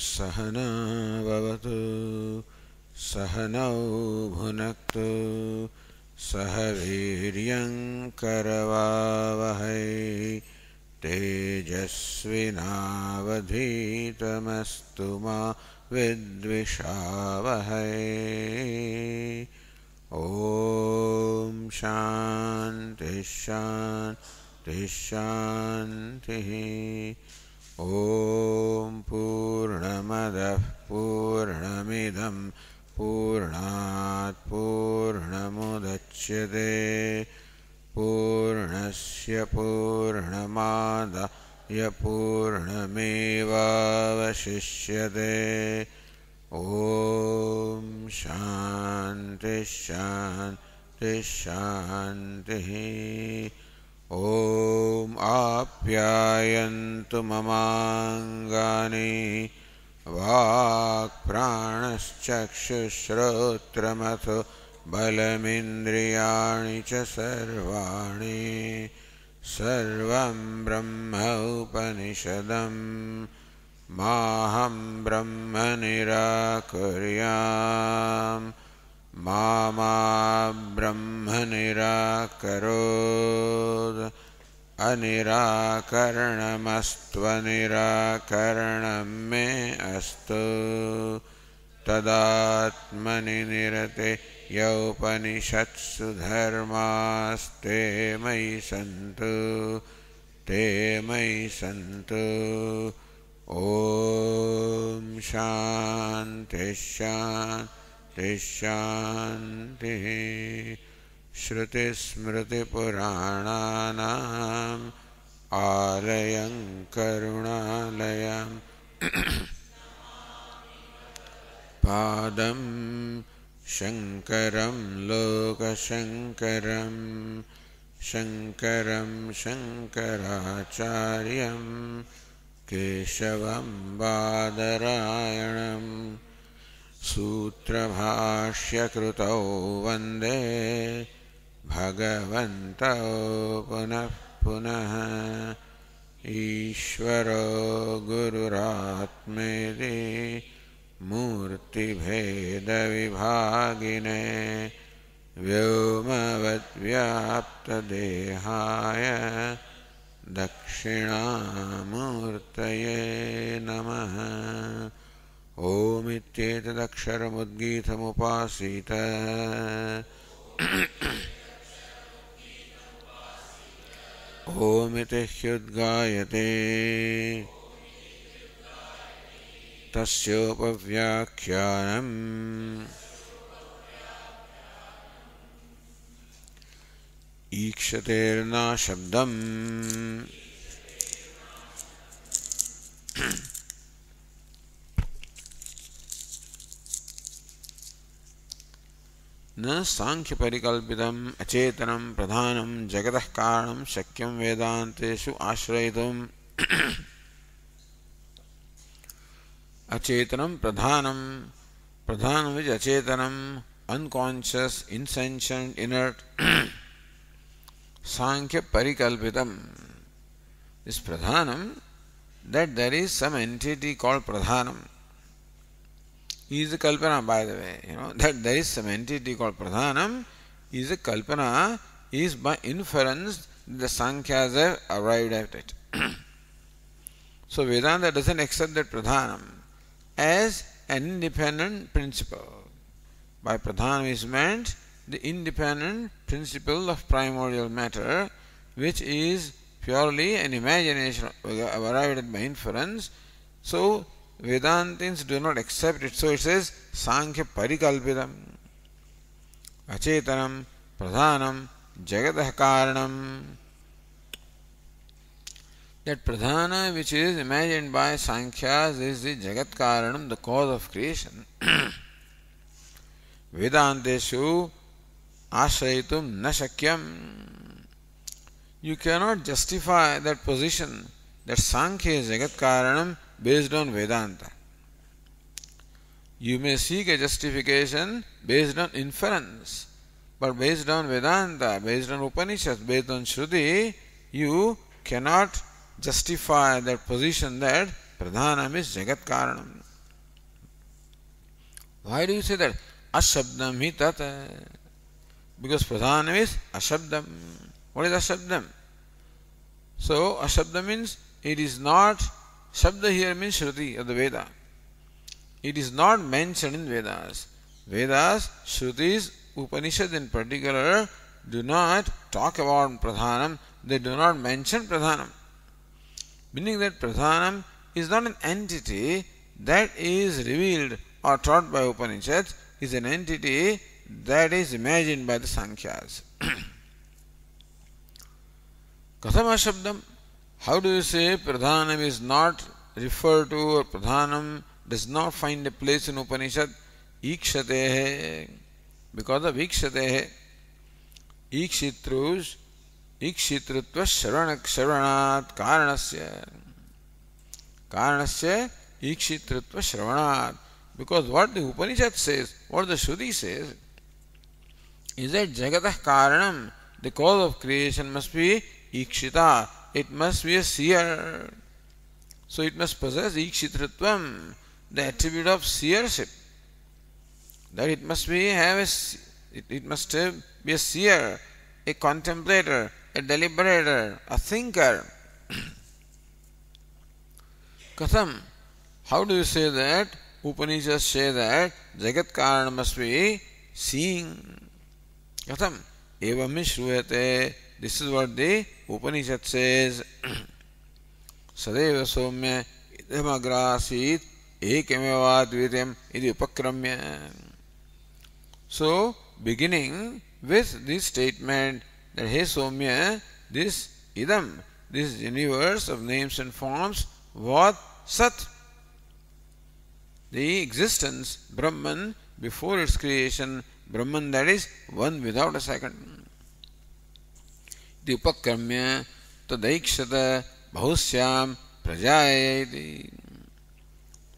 सहना भवतु सहनौ भुनक्तु सह वीर्यं करवावहै तेजस्विनावधीतमस्तु मा विद्विषावहै। ॐ शान्ति शान्ति शान्तिः। ॐ पूर्णमदः पूर्णमिदं पूर्णात् पूर्णमुदच्यते पूर्णस्य पूर्णमादाय पूर्णमेवावशिष्यते। ॐ शान्ति शान्ति शान्तिः। ॐ आप्यायन्तु ममाङ्गानि वाक्प्राणश्चक्षुश्रोत्रमथो बलमिन्द्रियाणि च सर्वाणि सर्वं ब्रह्म उपनिषदं माहं ब्रह्म निराकुर्याम् मा ब्रह्म निराकरोत् अनिराकरणमस्त्वनिराकरणं मे अस्तु तदात्मनि निरते यौपनिषत्सु धर्मास्ते मयि सन्तु ते मयि सन्तु। ॐ शान्ति शान्ति शान्तिः। श्रुतिस्मृतिपुराणानाम् आलयं करुणालयं पादं शङ्करं लोकशङ्करं शङ्करं शङ्कराचार्यं केशवं बादरायणं सूत्रभाष्यकृतौ वन्दे भगवन्तौ पुनः पुनः। ईश्वरो गुरुरात्मेति मूर्तिभेदविभागिने व्योमवद्व्याप्तदेहाय दक्षिणामूर्तये नमः। ओमित्येतदक्षरमुद्गीतमुपासीत ओमिति ह्युद्गायते तस्योपव्याख्यानम् ईक्षतेर्ना शब्दम् न सांख्य परिकल्पितम् अचेतनं प्रधानं जगतः कारणं शक्यं वेदान्तेषु आश्रयितुम्। अचेतनं प्रधानम is अचेतनम unconscious, insentient, inert. Sankhya parikalpitam is pradhanam, that there is some entity called pradhanam. Is a kalpana, by the way, that there is some entity called pradhanam is a kalpana, is by inference the Sankhyas have arrived at it. So Vedanta doesn't accept that pradhanam as an independent principle. By pradhanam is meant the independent principle of primordial matter, which is purely an imagination arrived at by inference. So Vedantins do not accept it. So it says Sankhya Parikalpitam Achetanam Pradhanam Jagatah Karanam. That Pradhana which is imagined by Sankhyas is the Jagat Karanam, the cause of creation. Vedanteshu Ashrayitum Na Shakyam. You cannot justify that position that Sankhya is Jagat Karanam based on Vedanta. You may seek a justification based on inference, but based on Vedanta, based on Upanishad, based on Shruti, you cannot justify that position that Pradhanam is Jagat Karanam. Why do you say that? Ashabdam hi tat. Because pradhanam is ashabdam. What is ashabdam? So, ashabdam means it is not, shabda here means Shruti of the Veda. It is not mentioned in Vedas. Vedas, Shrutis, Upanishad in particular, do not talk about pradhanam, they do not mention pradhanam. Meaning that pradhanam is not an entity that is revealed or taught by Upanishads, is an entity that is imagined by the Sankhyas. Katham ashabdam? How do you say pradhanam is not referred to or pradhanam does not find a place in Upanishad? Ikshatehe. Because of ikshatehe. Ikshitrus, ikshitritva shravanat karanasya. Karanasya ikshitritva shravanat. Because what the Upanishad says, what the Shruti says, is that jagatah karanam, the cause of creation must be ikshita. It must be a seer. So it must possess ikshitritvam, the attribute of seership. That it must be it must be a seer, a contemplator, a deliberator, a thinker. Katham? How do you say that? Upanishads say that Jagat Karana must be seeing. Katham? Evam shruyate. This is what the Upanishad says. Sadeva somya idamagrasit ekemeva dvityam idi upakramya. So, beginning with this statement that Hey Somya, this idam, this universe of names and forms, was Sat. The existence, Brahman, before its creation, Brahman that is one without a second. The upakramya tadaikshata bahusyam prajayati.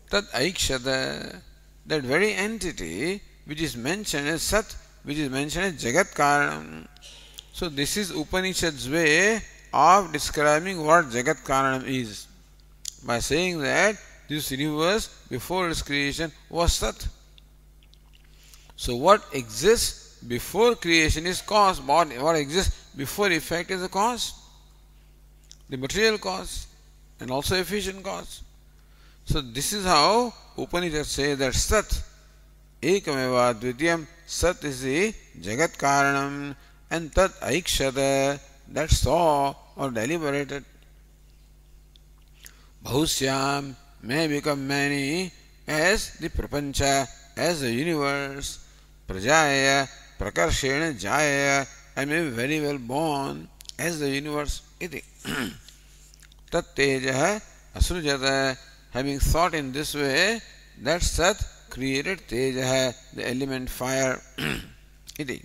Tad aikshata, that very entity which is mentioned as Sat, which is mentioned as Jagat Karanam. So this is Upanishad's way of describing what Jagat Karanam is. By saying that this universe before its creation was Sat. So what exists before creation is cause. What exists before effect is the cause. The material cause and also efficient cause. So this is how Upanishad says that Sat, Ekameva Dvityam, Sat is the Jagat Karanam, and Tat Aikshata, that saw or deliberated. Bahusyam may become many as the Prapancha, as the universe. Prajaya, Prakarshena Jaya, I may be very well born as the universe. Iti. Tat Tejaha Asrujata, having thought in this way, that Sat created Tejaha, the element fire. Iti.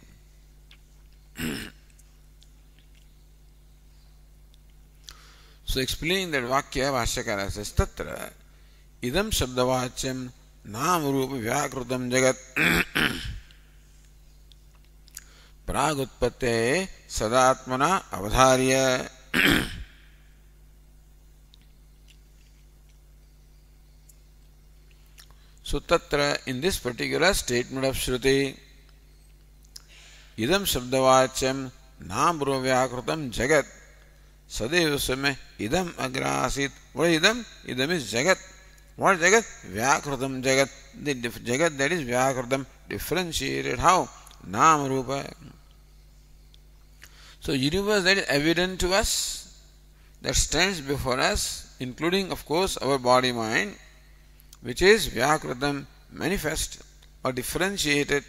So explaining that Vakya, Bhashyakara says, Tatra idam shabdavachyam nam rupa vyakrutam jagat pragutpate sadatmana avadharya. So Tatra, in this particular statement of Shruti, idam shabdavachyam nam rupa vyakrutam jagat Sadeva Same idam agrasit. What is idam? Idam is jagat. What is jagat? Vyakrutam jagat. The jagat that is vyakrutam, differentiated. How? Nama rupa. So universe that is evident to us, that stands before us, including of course our body mind, which is vyakrutam, manifest or differentiated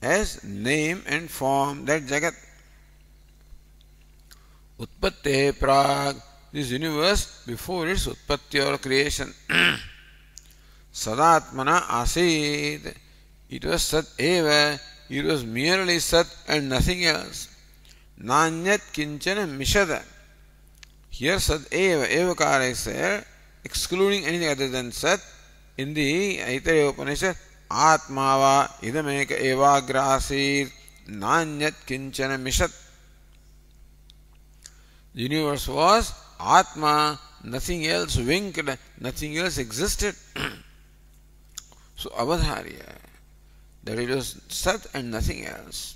as name and form, that jagat. Utpatte prag, this universe before its utpatti or creation. Sadatmana asid, it was Sat eva, it was merely Sat and nothing else. Nanyat kinchana mishada. Here Sat eva, evakara is there, excluding anything other than Sat. In the Aitareya Upanishad, Atmava idameka evagra asid, nanyat kinchana mishad. The universe was Atma, nothing else winked, nothing else existed. So avadharya, that it was sat and nothing else.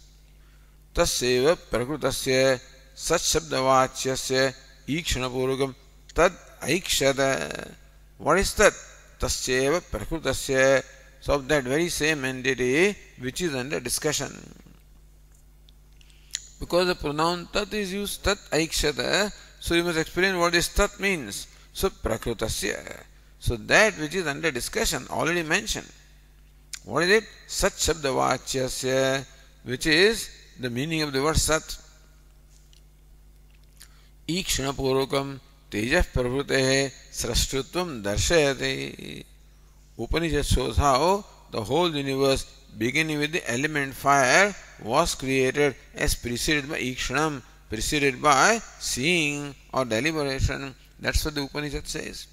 Tasyeva prakrutasya sat shabdavachyasya ikshanapurukam tad aikshada. What is that? Tasyeva prakrutasya. So of that very same entity which is under discussion. Because the pronoun tat is used, tat aikshata, so you must explain what this tat means. So prakrutasya. So that which is under discussion, already mentioned. What is it? Sat shabdavachyasya, which is the meaning of the word sat. Ikshanapurukam tejah pravrutehe srashtutvam darshayate. Upanishad shows how the whole universe, beginning with the element fire, was created as preceded by ikshanam, preceded by seeing or deliberation. That's what the Upanishad says.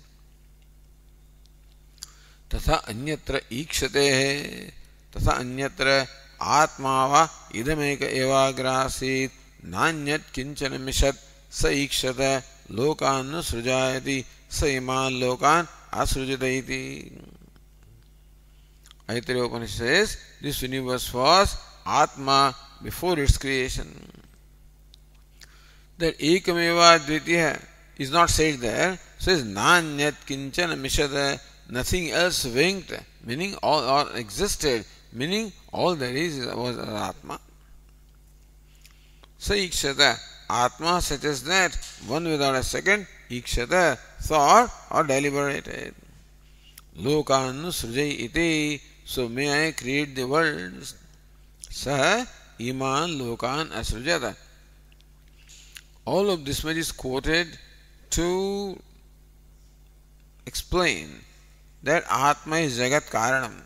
तथा अन्यत्र ईक्षते है तथा अन्यत्र आत्मा वा इदमेक एवाग्रासीत् नान्यत् किंचन मिषत् स ईक्षत लोकान् न सृजायति स इमान् लोकान् असृजत इति. Aitreya Upanishad says this universe was Atma before its creation. That ekameva dvitiya is not said there. Says nanyat kinchana mishata, nothing else winked, meaning all or existed, meaning all there is was Atma. Sa ikshata, Atma such as that, one without a second, ikshata, thought or deliberated. Lokan srujai iti, so may I create the worlds. Sa iman lokan asrujata. All of this much is quoted to explain that Atma is Jagat Karanam,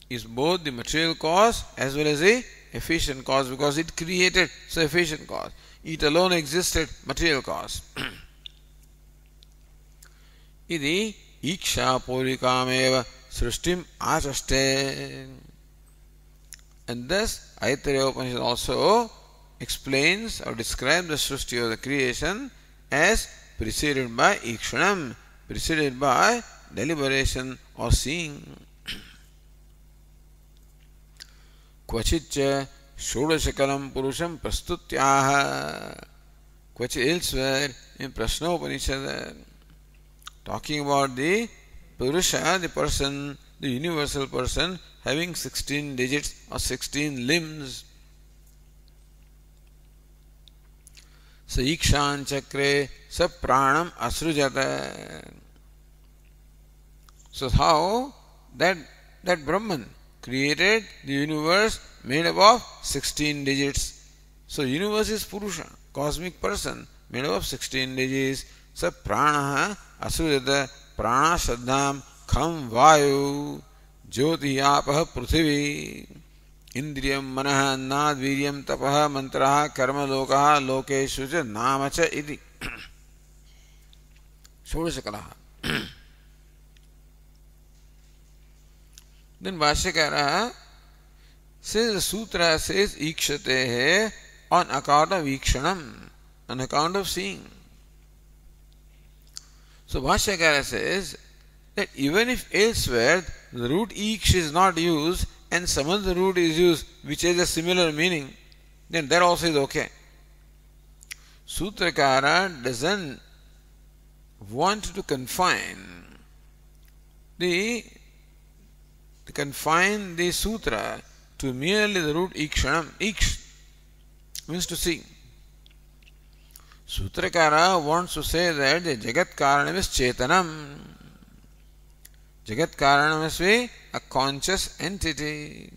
is both the material cause as well as the efficient cause, because it created, so efficient cause. It alone existed, material cause. Idi iksha purikameva srishtim achaste. And thus Aitreya Upanishad also explains or describes the Srishti of the creation as preceded by ikshanam, preceded by deliberation or seeing. Kvachitcha shodashakalam purusham prastutyaha. Kvachit elsewhere in Prashnopanishad, talking about the Purusha, the person, the universal person having 16 digits or 16 limbs. Sa ikshan chakre sa pranam asrujata. So how that Brahman created the universe made up of 16 digits. So universe is Purusha, cosmic person made up of 16 digits. Sa prana asrujata, prana shraddham kham vayu jyoti apah pruthivi indriyam manah annad viryam tapah mantrah karma lokah lokeshu cha namacha iti. Shodashakalaha. Then Bhashyakara says, the sutra says ikshate on account of ikshanam, on account of seeing. So Bhashyakara says that even if elsewhere the root iksh is not used and some other root is used which has a similar meaning, then that also is okay. Sutrakara doesn't want to confine the sutra to merely the root ikshanam. Iksh means to see. Sutrakara wants to say that the Jagat Karanam is Chetanam. Jagat Karanam must be a conscious entity.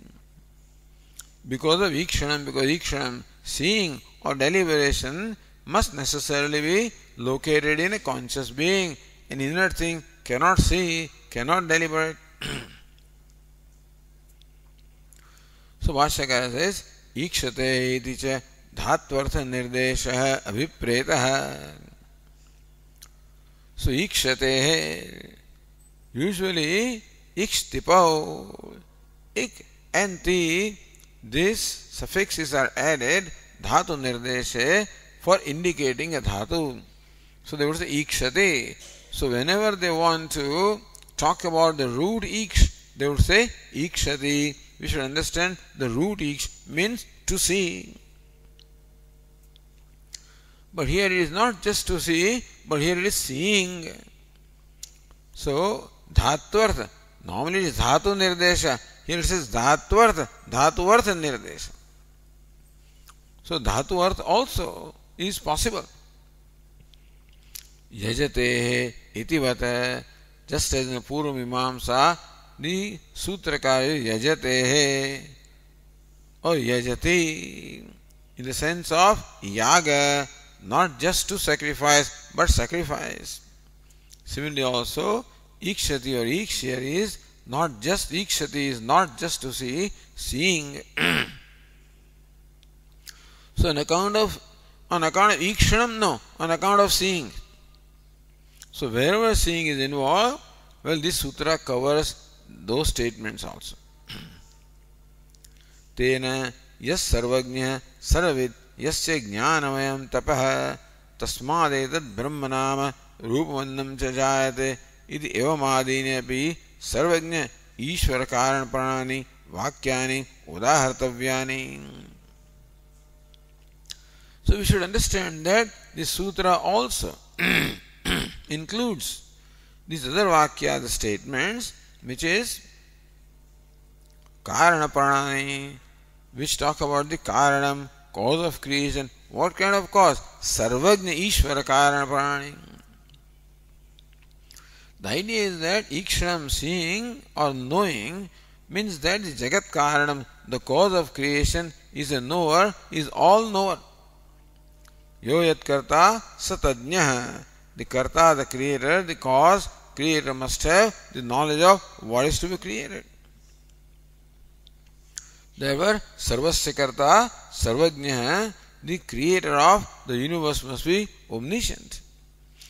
Because of ikshanam, because ikshanam, seeing or deliberation, must necessarily be located in a conscious being. An inner thing cannot see, cannot deliberate. So Bhashyakara says, ikshate iti cha dhatvartha nirdeshah abhipretah. So ikshate, usually ikshtipav, ik and ti, these suffixes are added dhatu nirdeshe for indicating a dhatu. So they would say ikshate. So whenever they want to talk about the root iksh, they would say ikshati. We should understand the root iksh means to see. But here it is not just to see, but here it is seeing. So, dhatvartha. Normally it is dhatu nirdesha. Here it says dhatvartha, dhatuvartha nirdesha. So, dhatu arth also is possible. Yajate itivata. Just as in the Purva Mimamsa, the Sutrakara yajate or yajati in the sense of yaga, not just to sacrifice, but sacrifice. Similarly also, ikshati or ikshya is not just ikshati, is not just to see, seeing. So on account of ikshanam, no, on account of seeing. So wherever seeing is involved, well, this sutra covers those statements also. Tena yas sarvagnya sarvid yasya jnanamayam tapah tasmadetad brahmanama rupamannam cha jayate iti evamadine api sarvagnya ishvara karan pranani vakyani udahartavyani. So we should understand that this sutra also includes these other vakya, the statements, which is karana pranani, which talk about the karanam, cause of creation. What kind of cause? Sarvagnya Ishvara karana pranani. The idea is that ikshanam, seeing or knowing, means that the jagat karanam, the cause of creation, is a knower, is all knower. Yo yat karta satadnyaha. The karta, the creator, the cause, creator must have the knowledge of what is to be created. Therefore, sarvasya karta, sarvajna, the creator of the universe must be omniscient.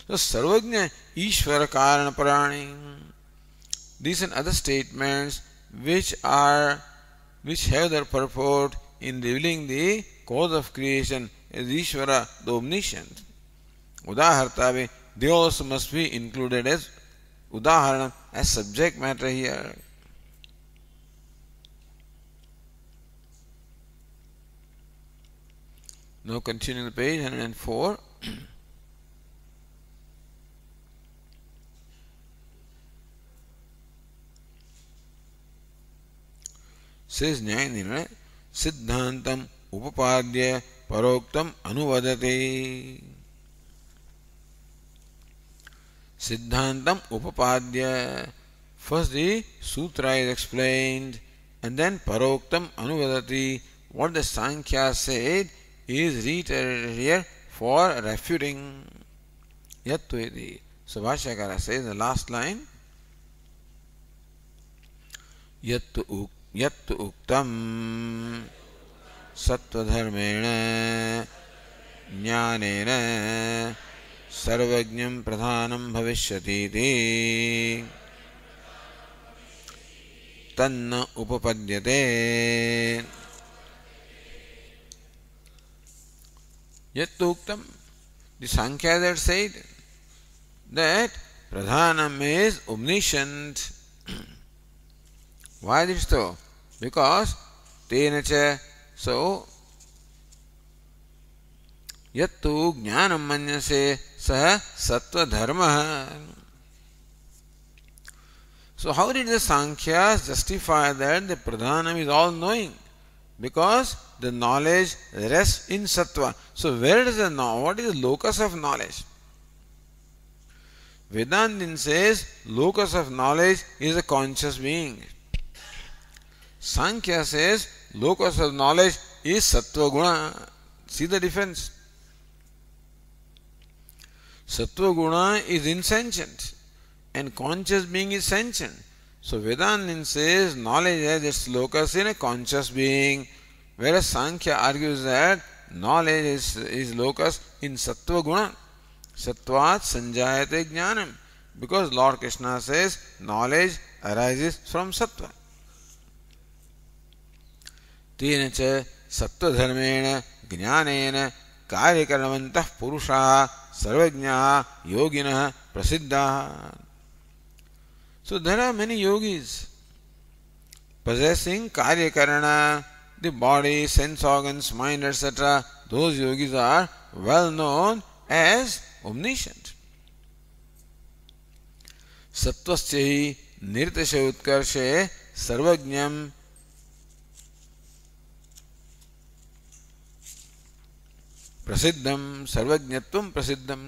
So, sarvajna, ishvara karana parani. These and other statements which have their purport in revealing the cause of creation as Ishvara, the omniscient. Udahartavi, they also must be included as udaharanam, as subject matter here. Now continue the page 104. Says Nyaya Siddhantam upapadya paroktam anuvadate. Siddhantam upapadya. First the sutra is explained and then paroktam anuvadati. What the Sankhya said is reiterated here for refuting. Yattvedi. So Bhashyakara says the last line. Yattu uktam sattva-dharmena jnanena sarvajñam pradhanam bhavishyati tanna upapadyate. Yattu uktam, the Sankhya that said that pradhanam is omniscient. Why is it so? Because tenacha, so yattu jnanam manyase saha sattva dharma. So how did the Sankhyas justify that the pradhanam is all knowing? Because the knowledge rests in sattva. So where does the know? What is the locus of knowledge? Vedantin says locus of knowledge is a conscious being. Sankhya says locus of knowledge is sattva guna. See the difference? Sattva guna is insentient and conscious being is sentient. So Vedantin says knowledge has its locus in a conscious being, whereas Sankhya argues that knowledge is locus in sattva guna. Sattvat sanjayate jnanam. Because Lord Krishna says knowledge arises from sattva. Tena cha sattva dharmena jnanena karyakarnavantah purusha sarvajñā yogina prasiddha. So there are many yogis possessing karya karana, the body, sense organs, mind, etc., those yogis are well known as omniscient. Sattvasya hi nirtasya utkarshe sarvajñam prasiddham sarvajñatvam prasiddham.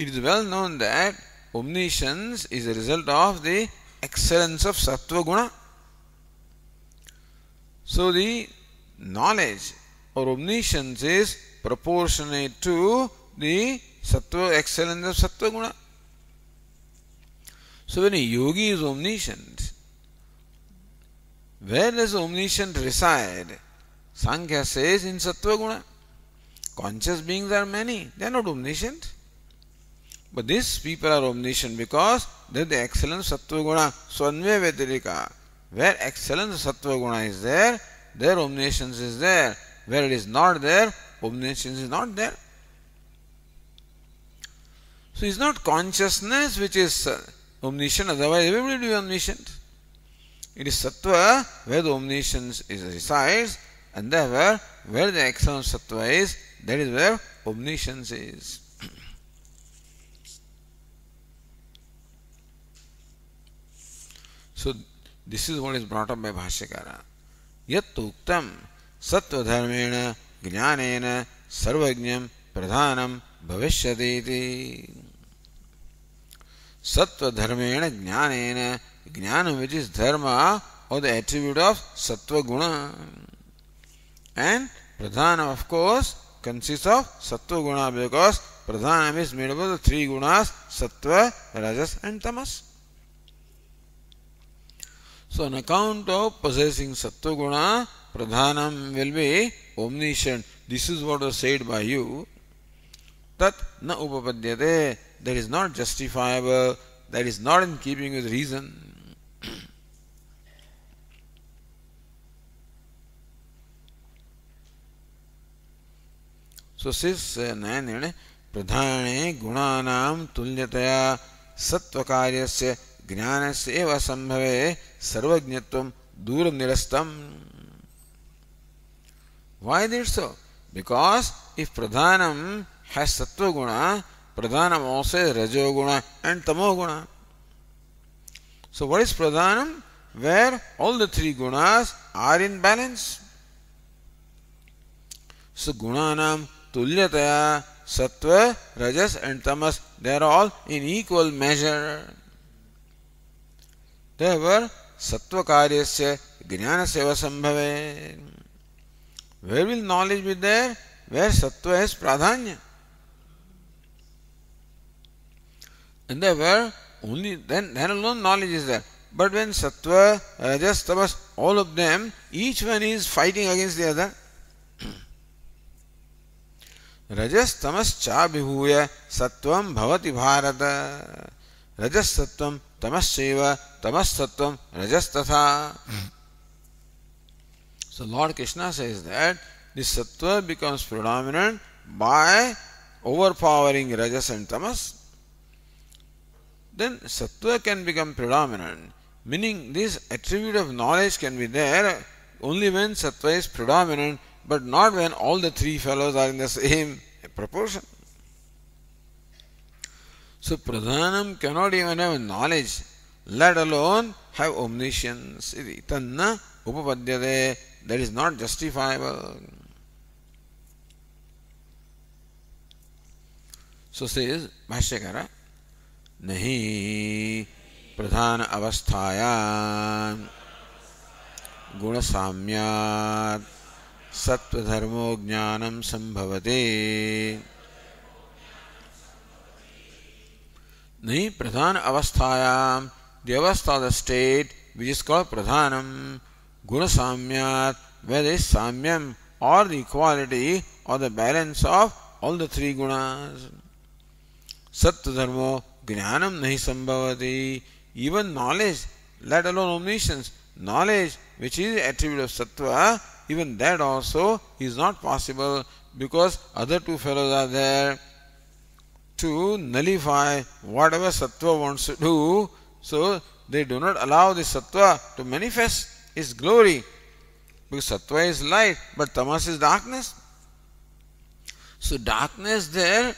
It is well known that omniscience is a result of the excellence of sattva guna. So the knowledge or omniscience is proportionate to the sattva excellence of sattva guna. So when a yogi is omniscient, where does omniscient reside? Sankhya says in sattva guna. Conscious beings are many, they are not omniscient. But these people are omniscient because they are the excellence of sattva guna, svanve vyatirika. Where excellence of sattva guna is there, their omniscience is there. Where it is not there, omniscience is not there. So it is not consciousness which is omniscient, otherwise everybody will be omniscient. It is sattva where the omniscience resides, and therefore where the excellence of sattva is, that is where omniscience is. So this is what is brought up by Bhashyakara. Yat uktam sattva dharmena jnanena sarvajñam pradhanam bhavishyati iti. Sattva dharmena jnanena, jnana which is dharma or the attribute of sattva guna. And pradhanam of course consists of sattva guna because pradhanam is made up of the three gunas sattva, rajas and tamas. So on account of possessing sattva guna, pradhanam will be omniscient. This is what was said by you. Tat na upapadyate, that is not justifiable, that is not in keeping with reason. So says Nayane, pradhane gunanam tulyataya sattva karyasya jnanasya eva sambhave sarvajñatvam duram nirastam. Why is it so? Because if pradhanam has sattva guna, pradhanam also has rajo guna and tamo guna. So what is pradhanam? Where all the three gunas are in balance. So gunanam tulyataya sattva, rajas and tamas, they are all in equal measure. Therefore, sattva karyasya jnanasya eva sambhave. Where will knowledge be there? Where sattva has pradhanya. And therefore, only then alone knowledge is there. But when sattva, rajas, tamas, all of them, each one is fighting against the other. Rajas tamas cha bhihuya sattvam bhavati bharata. Rajas sattvam tamas seva tamas sattvam rajas tatha. So Lord Krishna says that this sattva becomes predominant by overpowering rajas and tamas. Then sattva can become predominant, meaning this attribute of knowledge can be there only when sattva is predominant, but not when all the three fellows are in the same proportion. So pradhanam cannot even have knowledge, let alone have omniscience. Tanna upapadyate, that is not justifiable. So says Bhashyakara, nahi pradhana avasthaya guna samyat sattva dharmo jnanam sambhavate. Nahi pradhana avasthaya, the avastha, the state which is called pradhanam, guna samyat, where there is samyam or the equality or the balance of all the three gunas. Sattva dharmo jnanam nahi sambhavati, even knowledge, let alone omniscience, knowledge which is the attribute of sattva, even that also is not possible because other two fellows are there to nullify whatever sattva wants to do. So they do not allow the sattva to manifest its glory. Because sattva is light, but tamas is darkness. So darkness there,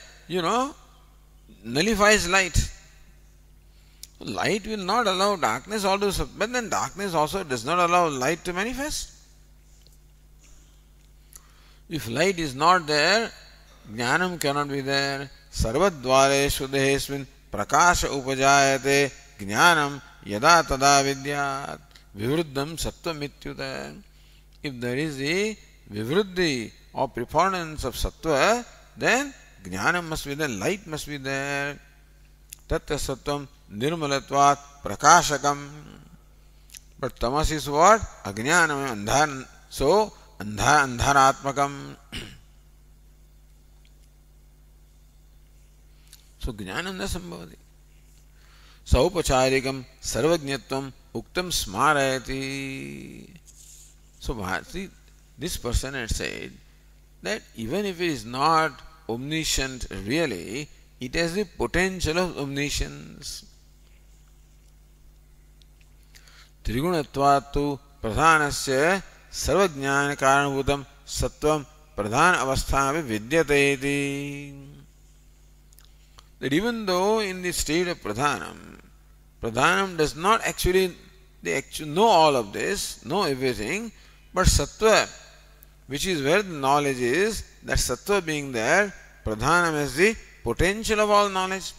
nullifies light. Light will not allow darkness also, but then darkness also does not allow light to manifest. If light is not there, jnanam cannot be there. Sarvadvare shuddhesmin prakasha upajayate jnanam yada tada vidyat vivruddham sattvam ityuta. If there is a vivruddhi or preponderance of sattva, then jnanam must be there, light must be there. Tattva sattvam nirmalatvat prakashakam. But tamas is what? Ajnanam, andhan. So, andharatmakam. So, jnanam na sambhavati. Saupacharikam sarvajñatvam uktam smarayati. So, see, this person had said that even if it is not omniscient really, it has the potential of omniscience. Trigunatvattu pradhanasya sarvajnana karanabhutam sattvam pradhana avasthavi vidyate iti. That even though in the state of pradhanam does not actually know all of this, know everything, but sattva, which is where the knowledge is, that sattva being there, pradhanam is the potential of all knowledge.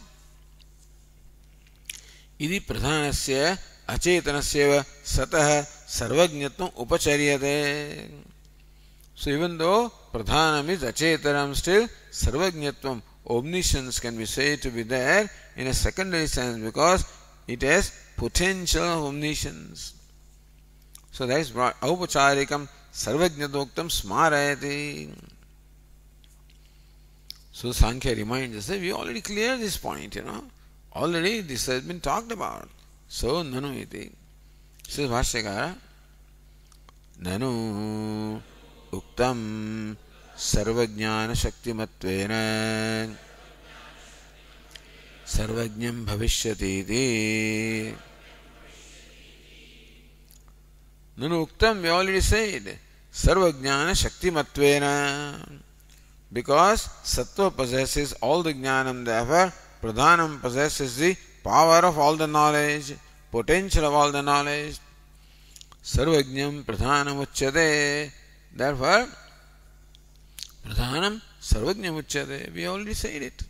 Idi pradhanasya achetanasya satah sarvajñatvam upacharyate. So even though pradhanam is achetanam, still sarvajñatvam, omniscience can be said to be there in a secondary sense because it has potential of omniscience. So that is brought aupacharikam sarvajñatoktam smarayati. So Sankhya reminds us that we already cleared this point, Already this has been talked about. So nanu iti. Says Bhashyakara, nanu uktam sarvajnana shaktimatvena sarvajñam bhavishyati iti. Nanu uktam, we already said, sarvajnana shaktimatvena. Because sattva possesses all the jnanam, therefore pradhanam possesses the power of all the knowledge, potential of all the knowledge. Sarvajñam pradhanam uchyate. Therefore, pradhanam sarvajñam uchyate. We already said it.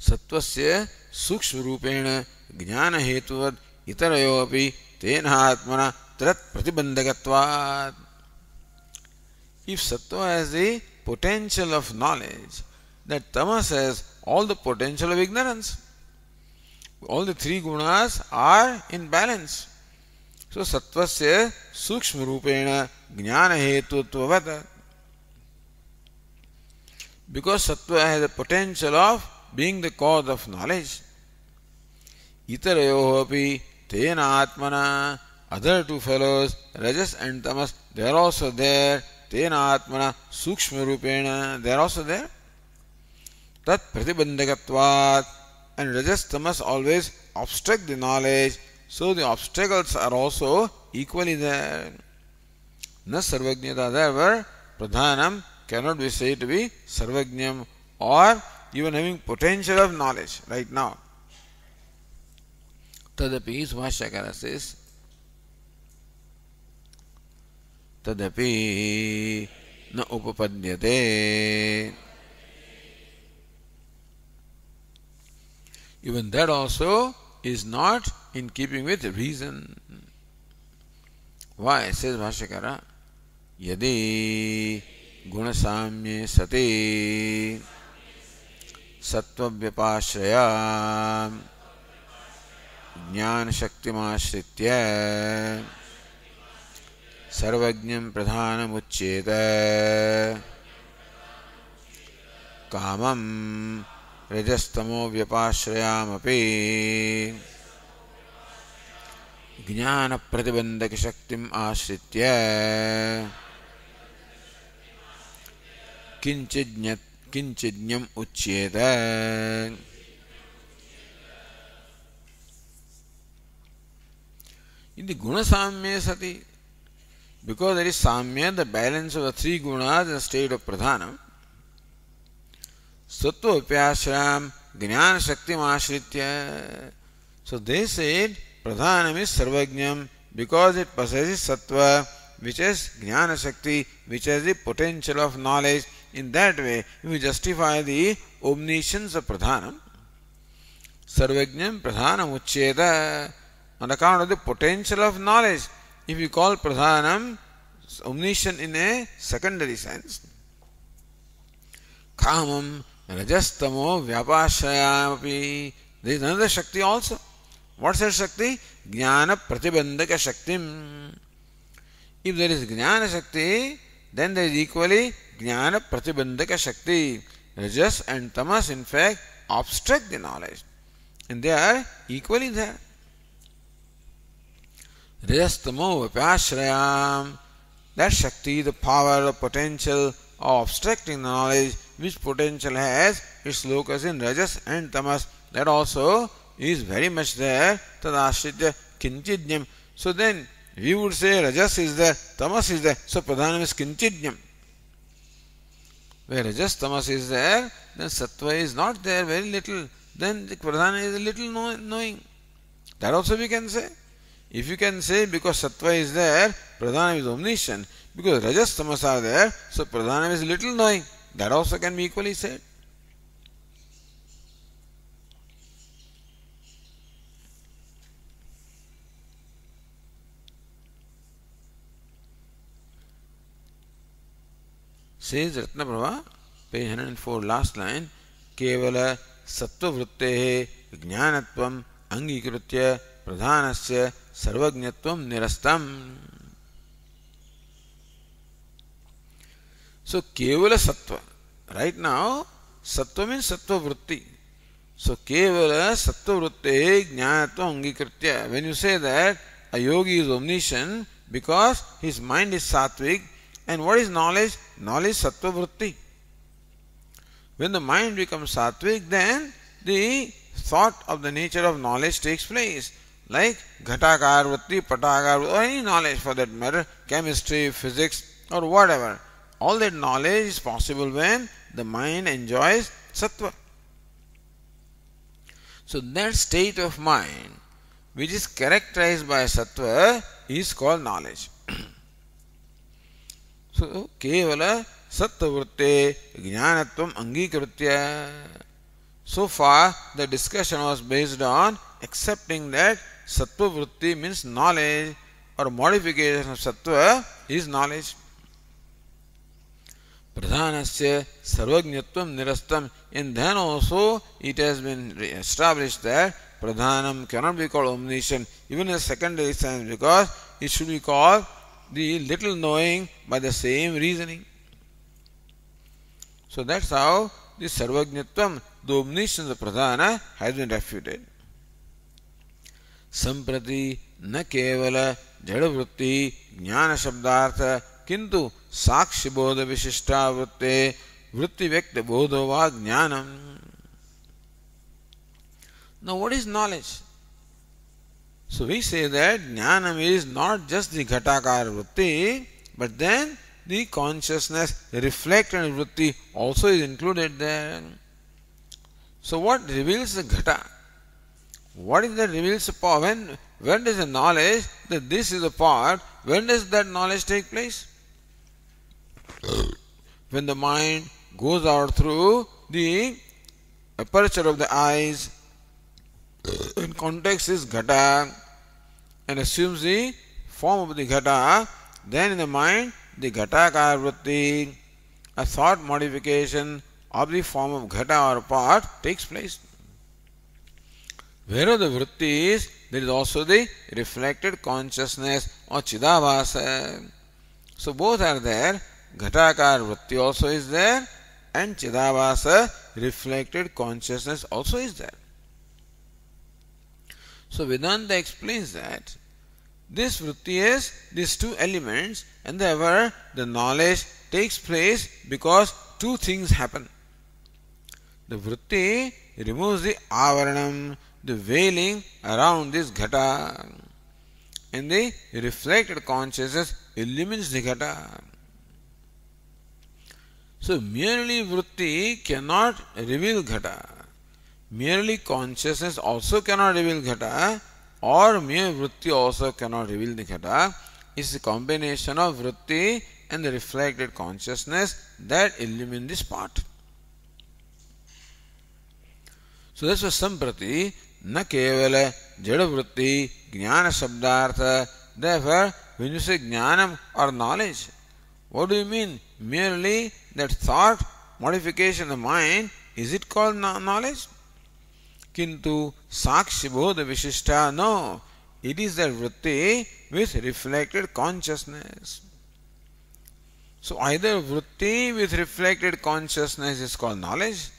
Sattvasya sukshma rupena jnana hetuvad itarayo api tena atmana trat pratibandhakatvat. If sattva has the potential of knowledge, that tamas has all the potential of ignorance. All the three gunas are in balance. So sattvasya sukshma rupena jnana hetutvavat. Because sattva has the potential of being the cause of knowledge. Itarayo api tena atmana. Other two fellows, Rajas and Tamas, they are also there. Tena atmana sukshma rupena, they are also there. Tat pratibandhakatvat. And Rajas, Tamas always obstruct the knowledge. So the obstacles are also equally there. Na sarvajñata, therefore, pradhanam cannot be said to be sarvajñam or even having potential of knowledge right now. Tadapi, Bhashyakara says, tadapi na upapadyate. Even that also is not in keeping with reason. Why? Says Bhashyakara, yadi gunasamye sati sattvavyapashraya jnana shaktimashritya sarvajñam pradhanam uchyeta kamam rajastamo vyapashrayamapi jnana pratibandhaka shaktim ashritya kinchidnyam uchyeta. In the guna samya sati, because there is samya, the balance of the three gunas in the state of pradhanam, sattva upyashram jnana shakti ashritya. So they said pradhanam is sarvajnam because it possesses sattva, which is jnana shakti, which has the potential of knowledge. In that way, if we justify the omniscience of pradhanam, sarvajnam pradhanam uchyeta, on account of the potential of knowledge. If you call pradhanam omniscient in a secondary sense, kamam rajastamo vyapashrayamapi, there is another shakti also. What's that shakti? Jnana pratibandhaka shaktim. If there is jnana shakti, then there is equally jnana pratibandhaka shakti. Rajas and tamas in fact obstruct the knowledge, and they are equally there. Rajastamo vyapashrayam, that shakti, the power, the potential of obstructing the knowledge, which potential has its locus in rajas and tamas, that also is very much there. Tadashritya kinchidnyam. So then we would say rajas is there, tamas is there, so pradhanam is kinchidnyam. Where rajas tamas is there, then sattva is not there, very little, then the pradhana is a little knowing. That also we can say. If you can say because sattva is there, pradhanam is omniscient, because rajas tamas are there, so pradhanam is little knowing. That also can be equally said. Says Ratnaprabha, page 104, last line, kevala sattva vrittehe jnanatvam angikritya pradhanasya sarvajnatvam nirastam. So kevala sattva. Right now, sattva means sattva vritti. So kevala sattva vrittehe jnanatvam angikritya. When you say that a yogi is omniscient because his mind is sattvic, and what is knowledge? Knowledge is sattva vritti. When the mind becomes sattvic, then the thought of the nature of knowledge takes place. Like ghatakar vritti, patakar vritti, or any knowledge for that matter, chemistry, physics, or whatever. All that knowledge is possible when the mind enjoys sattva. So that state of mind, which is characterized by sattva, is called knowledge. So, kevala sattva vritte jnanatvam angikritya. So far, the discussion was based on accepting that sattva vritti means knowledge, or modification of sattva is knowledge. Pradhanasya sarvajnatvam nirastam. And then also it has been established that pradhanam cannot be called omniscient even in a secondary sense, because it should be called the little knowing by the same reasoning. So that's how the sarvajnatvam, the omniscience of pradhana, has been refuted. Samprati na kevala jadavritti jnana shabdartha kintu sakshi bodha vishishta vritte vritti vyakta bodho va jnanam. Now what is knowledge? So we say that jnanam is not just the ghatakar vritti, but then the consciousness reflected in vritti also is included there. So what reveals the ghata? What is that reveals the power? When does the knowledge that this is a part, when does that knowledge take place? When the mind goes out through the aperture of the eyes, in context is ghata, and assumes the form of the ghata, then in the mind the ghatakar vritti, a thought modification of the form of ghata or part takes place. Wherever the vritti is, there is also the reflected consciousness or chidavasa. So both are there. Ghatakar vritti also is there, and chidavasa, reflected consciousness, also is there. So Vedanta explains that this vritti is these two elements, and therefore the knowledge takes place because two things happen. The vritti removes the avaranam, the veiling around this ghata, and the reflected consciousness illumines the ghata. So merely vritti cannot reveal ghata. Merely consciousness also cannot reveal ghata, or mere vritti also cannot reveal the ghata. It's a combination of vritti and the reflected consciousness that illumine this part. So that's why samprati na kevala jada vritti jnana shabdartha. Therefore, when you say jnanam or knowledge, what do you mean? Merely that thought modification of the mind, is it called knowledge? Kintu sakshi bodha vishishta, no. It is that vritti with reflected consciousness. So either vritti with reflected consciousness is called knowledge,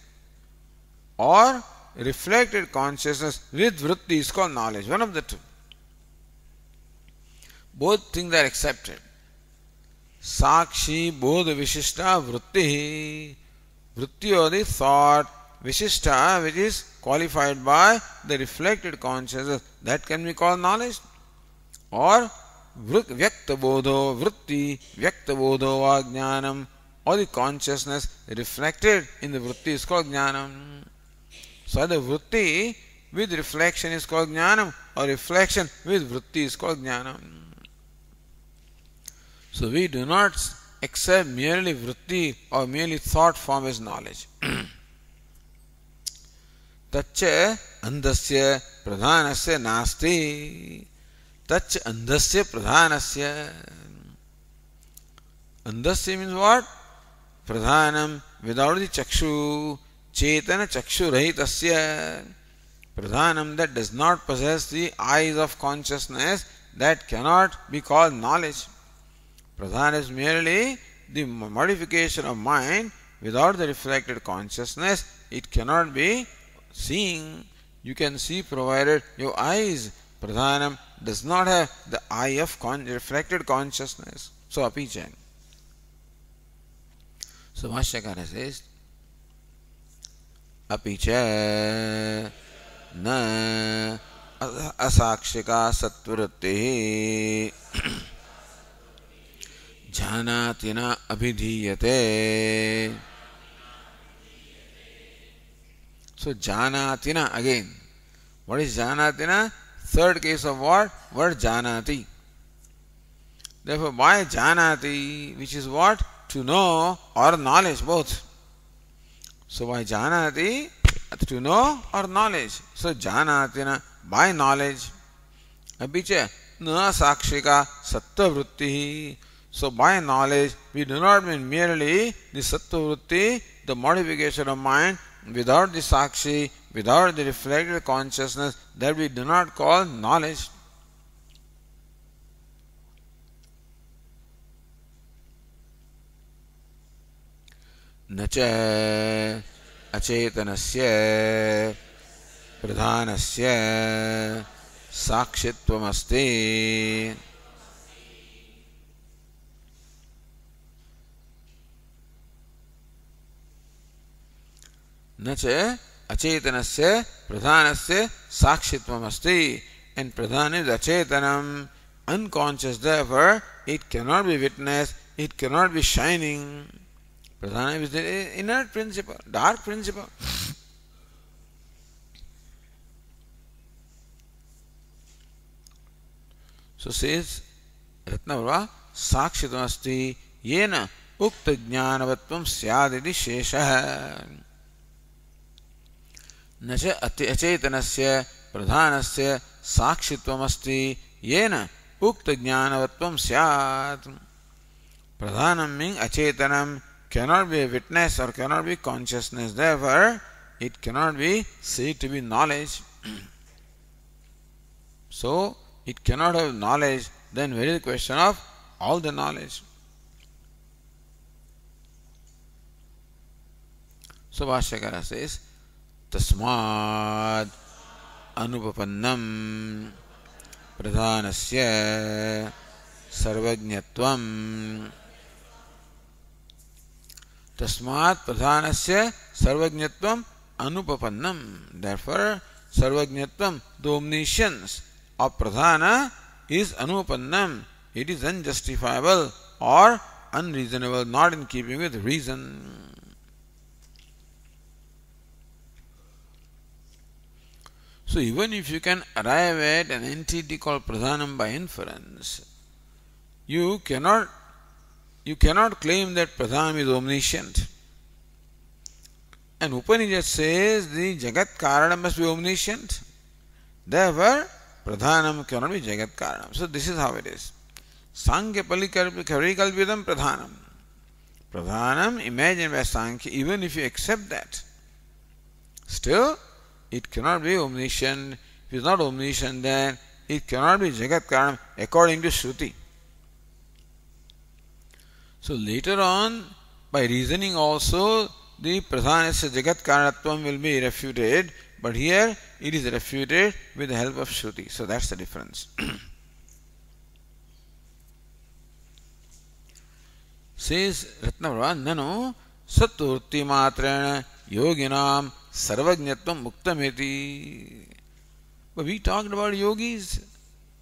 or reflected consciousness with vritti is called knowledge. One of the two. Both things are accepted. Sakshi bodha vishishta vritti. Vritti or the thought, vishishta, which is qualified by the reflected consciousness, that can be called knowledge. Or vyakta bodho vritti, vyakta bodho va jnanam, or the consciousness reflected in the vritti is called jnanam. So the vritti with reflection is called jnanam, or reflection with vritti is called jnanam. So we do not accept merely vritti or merely thought form as knowledge. Tacha andasya pradhanasya nasti. Tacha andasya pradhanasya. Andasya means what? Pradhanam, without the chakshu. Chetana chakshu rahitasya. Pradhanam, that does not possess the eyes of consciousness, that cannot be called knowledge. Pradhana is merely the modification of mind without the reflected consciousness. It cannot be seeing. You can see provided your eyes. Pradhanam does not have the eye of reflected consciousness. So apicha. So Bhashyakara says, apicha na asakshika satvritti jhanatina abhidhiyate. So jhanatina again. What is jhanatina? Third case of what? Word janati. Therefore by janati, which is what? To know or knowledge, both. So by janati, to know or knowledge. So janatina, by knowledge. Abhicha na sakshika sattva vritti. So by knowledge, we do not mean merely the sattva vritti, the modification of mind, without the sakshi, without the reflected consciousness, that we do not call knowledge. Nacha acetanasya pradhanasya sakshitvam. Nacha acetanasya pradhanasya sakshitvam asti. And pradhan is acetanam, unconscious, therefore it cannot be witnessed, it cannot be shining. Pradhana is the inert principle, dark principle. So says Ratnavarma, sakshitam asti yena ukta jnanavatvam syaditi sheshaha. Nacha acetanasya pradhanasya sakshitvam asti yena ukta jnanavatvam syat. Pradhanam means acetanam, cannot be a witness or cannot be consciousness, therefore it cannot be said to be knowledge. So it cannot have knowledge, then where is the question of all the knowledge? So Bhashyakara says, tasmad anupapannam pradhanasya sarvajñatvam. Tasmat pradhanasya sarvajñatvam anupapannam. Therefore, sarvajñatvam, the omniscience of pradhana is anupannam. It is unjustifiable or unreasonable, not in keeping with reason. So even if you can arrive at an entity called pradhanam by inference, you cannot claim that pradhanam is omniscient. And Upanishad says the Jagat Karana must be omniscient. Therefore, pradhanam cannot be Jagat Karanam. So this is how it is. Sankhya parikalpitam pradhanam. Pradhanam imagined by Sankhya, even if you accept that, still it cannot be omniscient. If it is not omniscient, then it cannot be Jagat Karanam according to Shruti. So later on, by reasoning also, the pradhanasya Jagat Karanatvam will be refuted, but here it is refuted with the help of Shruti. So that's the difference. Says Ratnaprabha, Nano Sattva-vritti matrena yoginam sarvajñatvam muktameti. But we talked about yogis,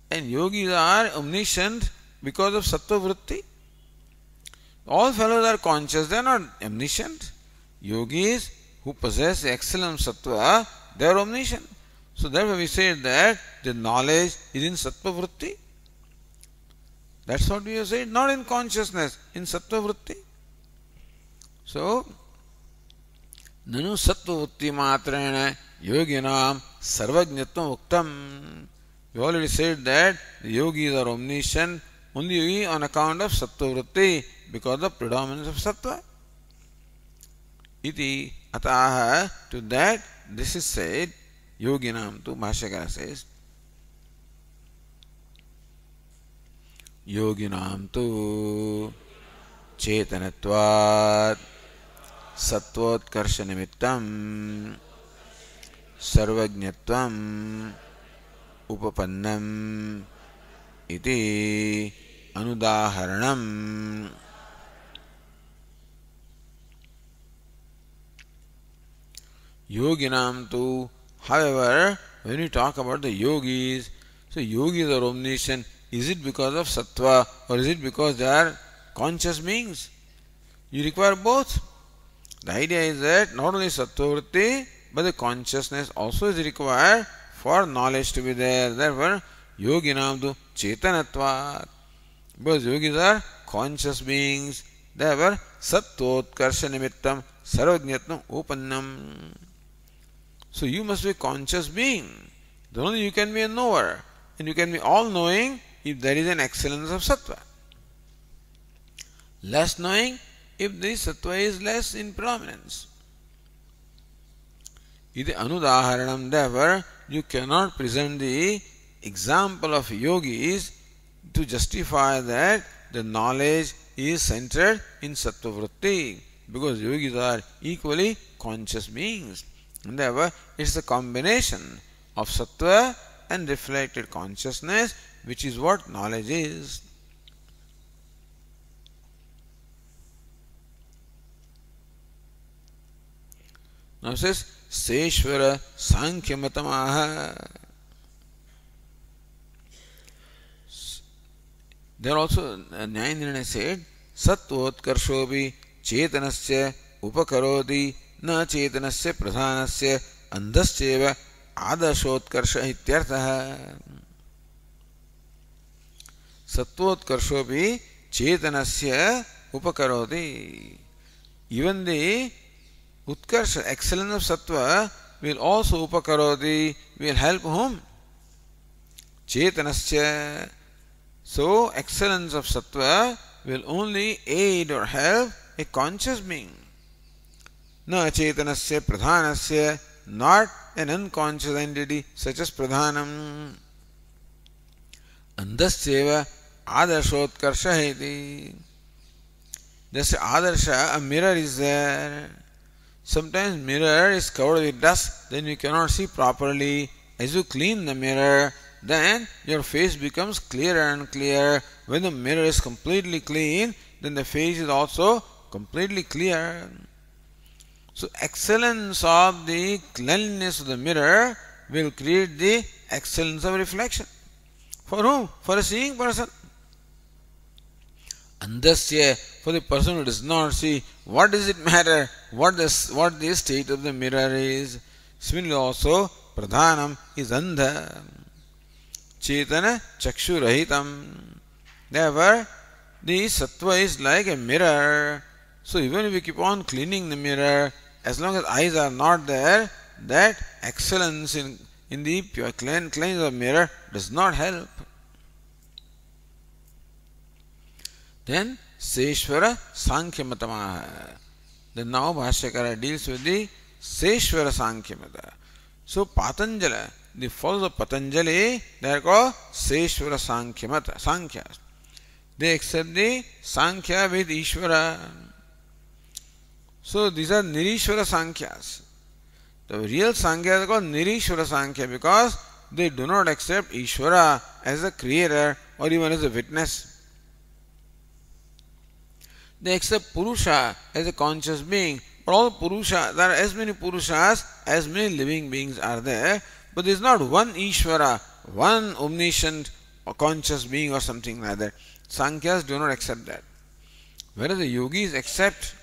and yogis are omniscient because of sattva-vritti. All fellows are conscious, they are not omniscient. Yogis who possess the excellence of sattva, they are omniscient. So therefore we said that the knowledge is in sattva-vritti. That's what we have said, not in consciousness, in sattva-vritti. So, nanu sattva-vritti matrena yoginam sarvajñatvam uktam. We already said that the yogis are omniscient only on account of sattva-vritti, because of predominance of sattva. Iti ataha, to that this is said, yoginam tu, Bhashyakara says, yoginam tu chetanatvat sattvoৎkarsha nimittam sarvajñatvam upapannam iti anudaharanam. Yoginam tu, however, when we talk about the yogis, so yogis are omniscient. Is it because of sattva or is it because they are conscious beings? You require both. The idea is that not only sattva-vritti, but the consciousness also is required for knowledge to be there. Therefore, yoginam tu chetanatvat. Because yogis are conscious beings. Therefore, sattvoৎkarsha nimittam sarvajñatvam upannam. So you must be a conscious being. Then only you can be a knower. And you can be all-knowing if there is an excellence of sattva. Less knowing if the sattva is less in predominance. Iti anudaharanam. Therefore, you cannot present the example of yogis to justify that the knowledge is centered in sattva-vritti, because yogis are equally conscious beings. And therefore, it's a combination of sattva and reflected consciousness, which is what knowledge is. Now it says, Seshvara Sankhya Matamaha. There also Nyayanirana said, Sattvoৎkarshobi chetanasya upakaroti na chetanasya pradhanasya andhascheva adashotkarsha ityartha. Sattvoৎkarshobi chetanasya upakaroti. Even the utkarsha, excellence of sattva, will also upakaroti, will help whom? Chetanasya. So, excellence of sattva will only aid or help a conscious being. Na chetanasya pradhanasya, not an unconscious entity such as pradhanam. Andhascheva adarshotkarsha heti. Just adarsha, a mirror is there. Sometimes mirror is covered with dust, then you cannot see properly. As you clean the mirror, then your face becomes clearer and clearer. When the mirror is completely clean, then the face is also completely clear. So excellence of the cleanliness of the mirror will create the excellence of reflection. For whom? For a seeing person. Andasya, for the person who does not see, what does it matter what the state of the mirror is? Similarly also, pradhanam is andha. Chetana chakshurahitam. Therefore, the sattva is like a mirror. So even if we keep on cleaning the mirror, as long as eyes are not there, that excellence in the pure cleanliness of the mirror does not help. Then Seshvara Sankhyamatamaha. Then now Bhashyakara deals with the Seshvara Sankhyamata. So Patanjala, the followers of Patanjali, they are called Seshvara Sankhyamata, Sankhya. They accept the Sankhya with Ishvara. So these are Nirishvara Sankhyas. The real Sankhya are called Nirishvara Sankhya because they do not accept Ishvara as a creator or even as a witness. They accept Purusha as a conscious being. But all Purusha, there are as many Purushas as many living beings are there. But there is not one Ishvara, one omniscient or conscious being or something like that. Sankhyas do not accept that. Whereas the yogis accept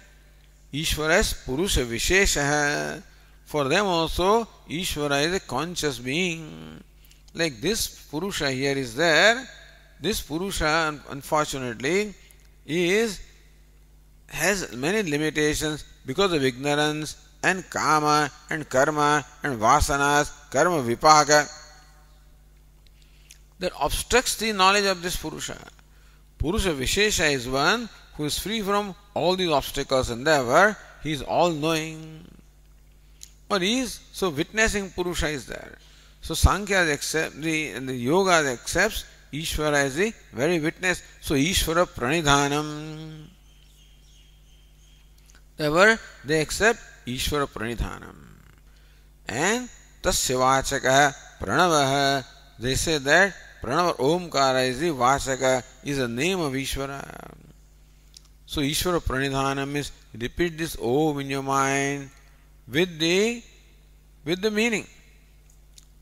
Ishvara as Purusha Vishesha. For them also, Ishvara is a conscious being. Like this Purusha here is there. This Purusha, unfortunately, has many limitations because of ignorance and kama and karma and vasanas, karma vipaka, that obstructs the knowledge of this Purusha. Purusha Vishesha is one who is free from all these obstacles and therefore he is all-knowing. Or he is, so witnessing Purusha is there. So Sankhya accept, the Yoga accepts Ishvara as the very witness. So Ishvara Pranidhanam. Therefore, they accept Ishvara Pranidhanam. And Tasya Vachaka Pranavaha. They say that Pranava Omkara is the Vachaka, is the name of Ishvara. So Ishvara Pranidhanam is repeat this Om in your mind with the meaning.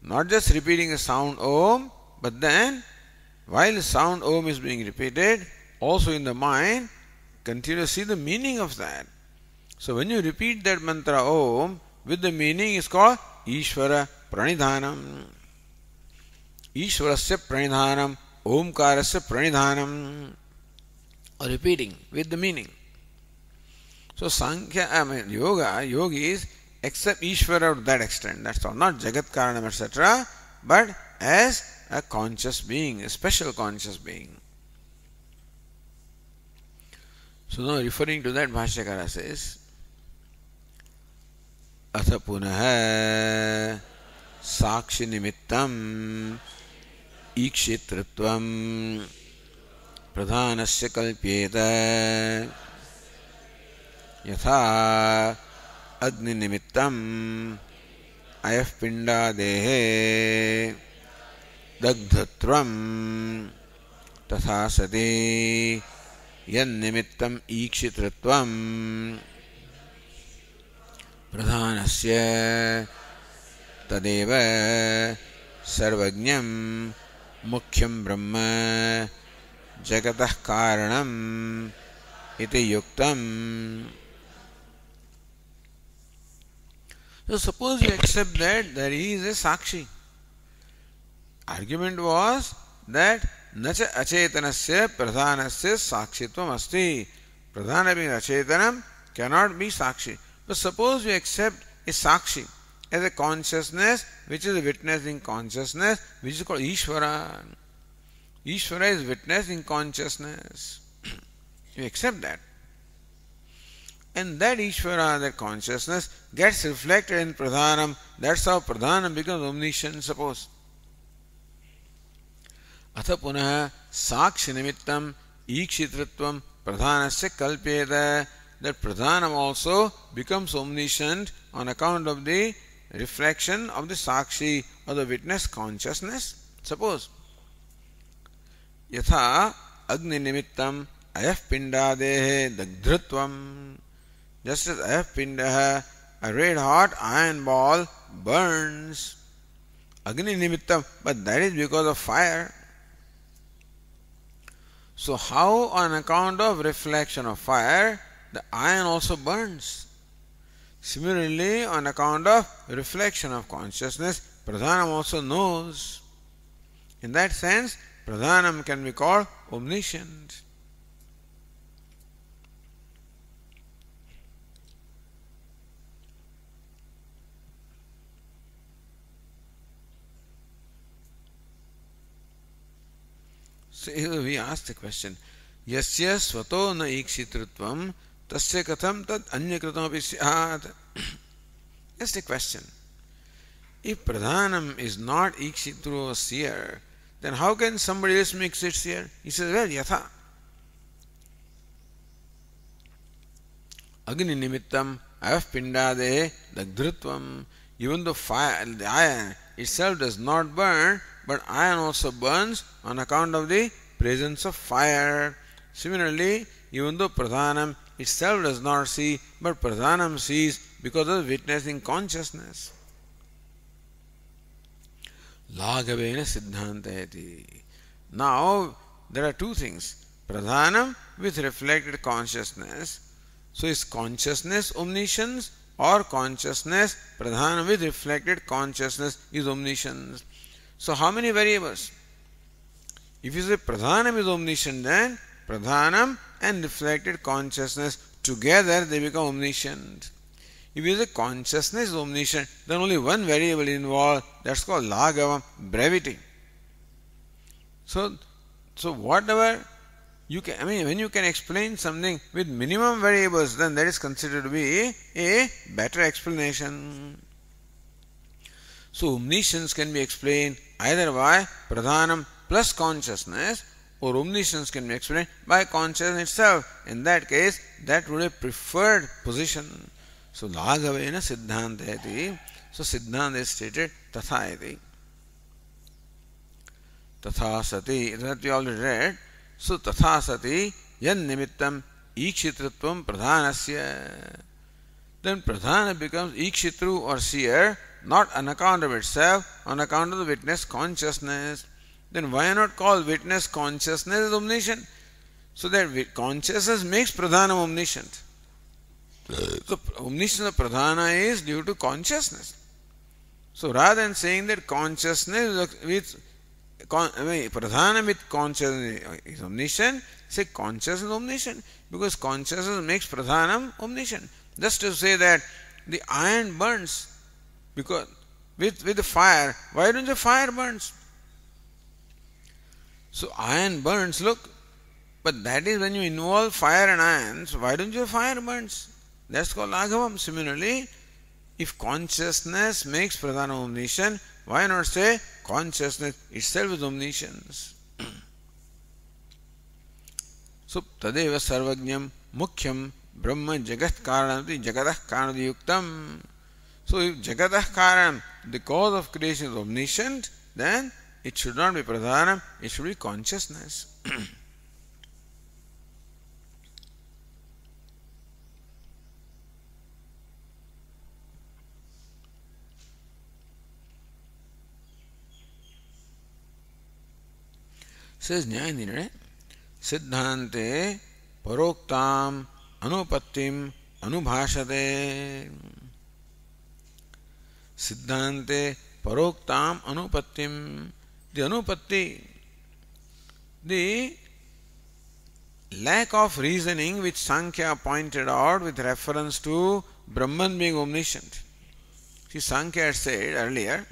Not just repeating a sound Om, but then while the sound Om is being repeated, also in the mind, continue to see the meaning of that. So when you repeat that mantra Om with the meaning is called Ishvara Pranidhanam. Ishvarasya Pranidhanam, Omkarasya Pranidhanam. Or repeating with the meaning. So yogis accept Ishvara to that extent. That's all. Not Jagat Karanam, etc. But as a conscious being, a special conscious being. So now referring to that, Bhashyakara says, Atha punaha sakshi nimittam ikshitritvam pradhanasya kalpyeta yatha agni nimittam ayah pinda dehe dagdhatvam tatha sati yan nimittam ikshitritvam pradhanasya tadeva sarvajñam mukhyam brahma jagatah karanam iti yuktam. So suppose you accept that there is a sakshi. Argument was that nacha achetanasya pradhanasya sakshitvam asti. Pradhana being achetanam cannot be sakshi. But suppose you accept a sakshi as a consciousness which is a witnessing consciousness which is called Ishvara. Ishvara is witnessing consciousness. You accept that. And that Ishvara, that consciousness, gets reflected in Pradhanam. That's how Pradhanam becomes omniscient, suppose. Atha punaha sakshi nimittam ikshitritvam pradhanasya kalpyeta. That Pradhanam also becomes omniscient on account of the reflection of the sakshi or the witness consciousness. Suppose. Yatha agni nimittam ayah pinda dehe dagdhrutvam. Just as ayah pinda a red hot iron ball burns. Agni nimittam, but that is because of fire. So how on account of reflection of fire, the iron also burns? Similarly, on account of reflection of consciousness, Pradhanam also knows. In that sense, Pradhanam can be called omniscient. So here we ask the question, Yasya svato na ikshitritvam tasya katham tad anyakritam api syat. That's the question. If Pradhanam is not ikshitru or seer, then how can somebody else make it seer? He says, well, yatha. Agni nimittam avpindade dagdhrutvam. Even though fire, the iron itself does not burn, but iron also burns on account of the presence of fire. Similarly, even though Pradhanam itself does not see, but Pradhanam sees because of witnessing consciousness. Laghavena siddhantayati. Now, there are two things. Pradhanam with reflected consciousness. So is consciousness omniscience or consciousness Pradhanam with reflected consciousness is omniscience? So how many variables? If you say Pradhanam is omniscient, then Pradhanam and reflected consciousness together they become omniscient. If you say consciousness is omniscient, then only one variable is involved, that's called laghavam, brevity. So whatever you can, when you can explain something with minimum variables, then that is considered to be a better explanation. So omniscience can be explained either by Pradhanam plus consciousness, or omniscience can be explained by consciousness itself. In that case, that would be a preferred position. So laghavena siddhantayati. So siddhanta is stated tatha iti. Tatha sati, that we already read. So tatha sati yan nimittam ikshitritvam pradhanasya. Then pradhana becomes ikshitru or seer, not on account of itself, on account of the witness consciousness. Then why not call witness consciousness as omniscient? So that consciousness makes Pradhanam omniscient. So omniscience of Pradhana is due to consciousness. So rather than saying that consciousness with Pradhana with consciousness is omniscient, say consciousness is omniscient, because consciousness makes Pradhanam omniscient. Just to say that the iron burns because with the fire, why don't the fire burns? So iron burns, look, but that is when you involve fire and iron, so why don't your fire burns? That's called laghavam. Similarly, if consciousness makes Pradhanam omniscient, why not say consciousness itself is omniscience? So tadeva sarvajñam mukhyam brahma jagat karanati jagatah karanati yuktam. So if jagatah karanam, the cause of creation, is omniscient, then it should not be Pradhanam, it should be consciousness. Says Nyayandina, Siddhante paroktam anupattim anubhashate. Siddhante paroktam anupattim. The anupatti, the lack of reasoning which Sankhya pointed out with reference to Brahman being omniscient. See, Sankhya had said earlier,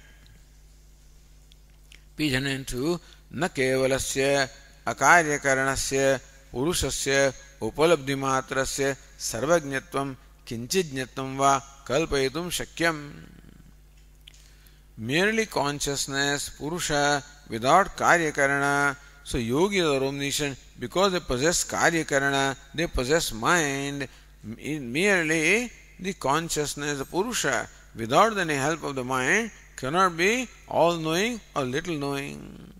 P102, na kevalasya akaryakaranasya purushasya upalabdhimatrasya sarvajñatvam kinchijñatvam va kalpayitum shakyam. Merely consciousness, Purusha, without Karyakarana. So yogis are omniscient because they possess Karyakarana, they possess mind. Merely the consciousness, the Purusha, without any help of the mind, cannot be all-knowing or little-knowing.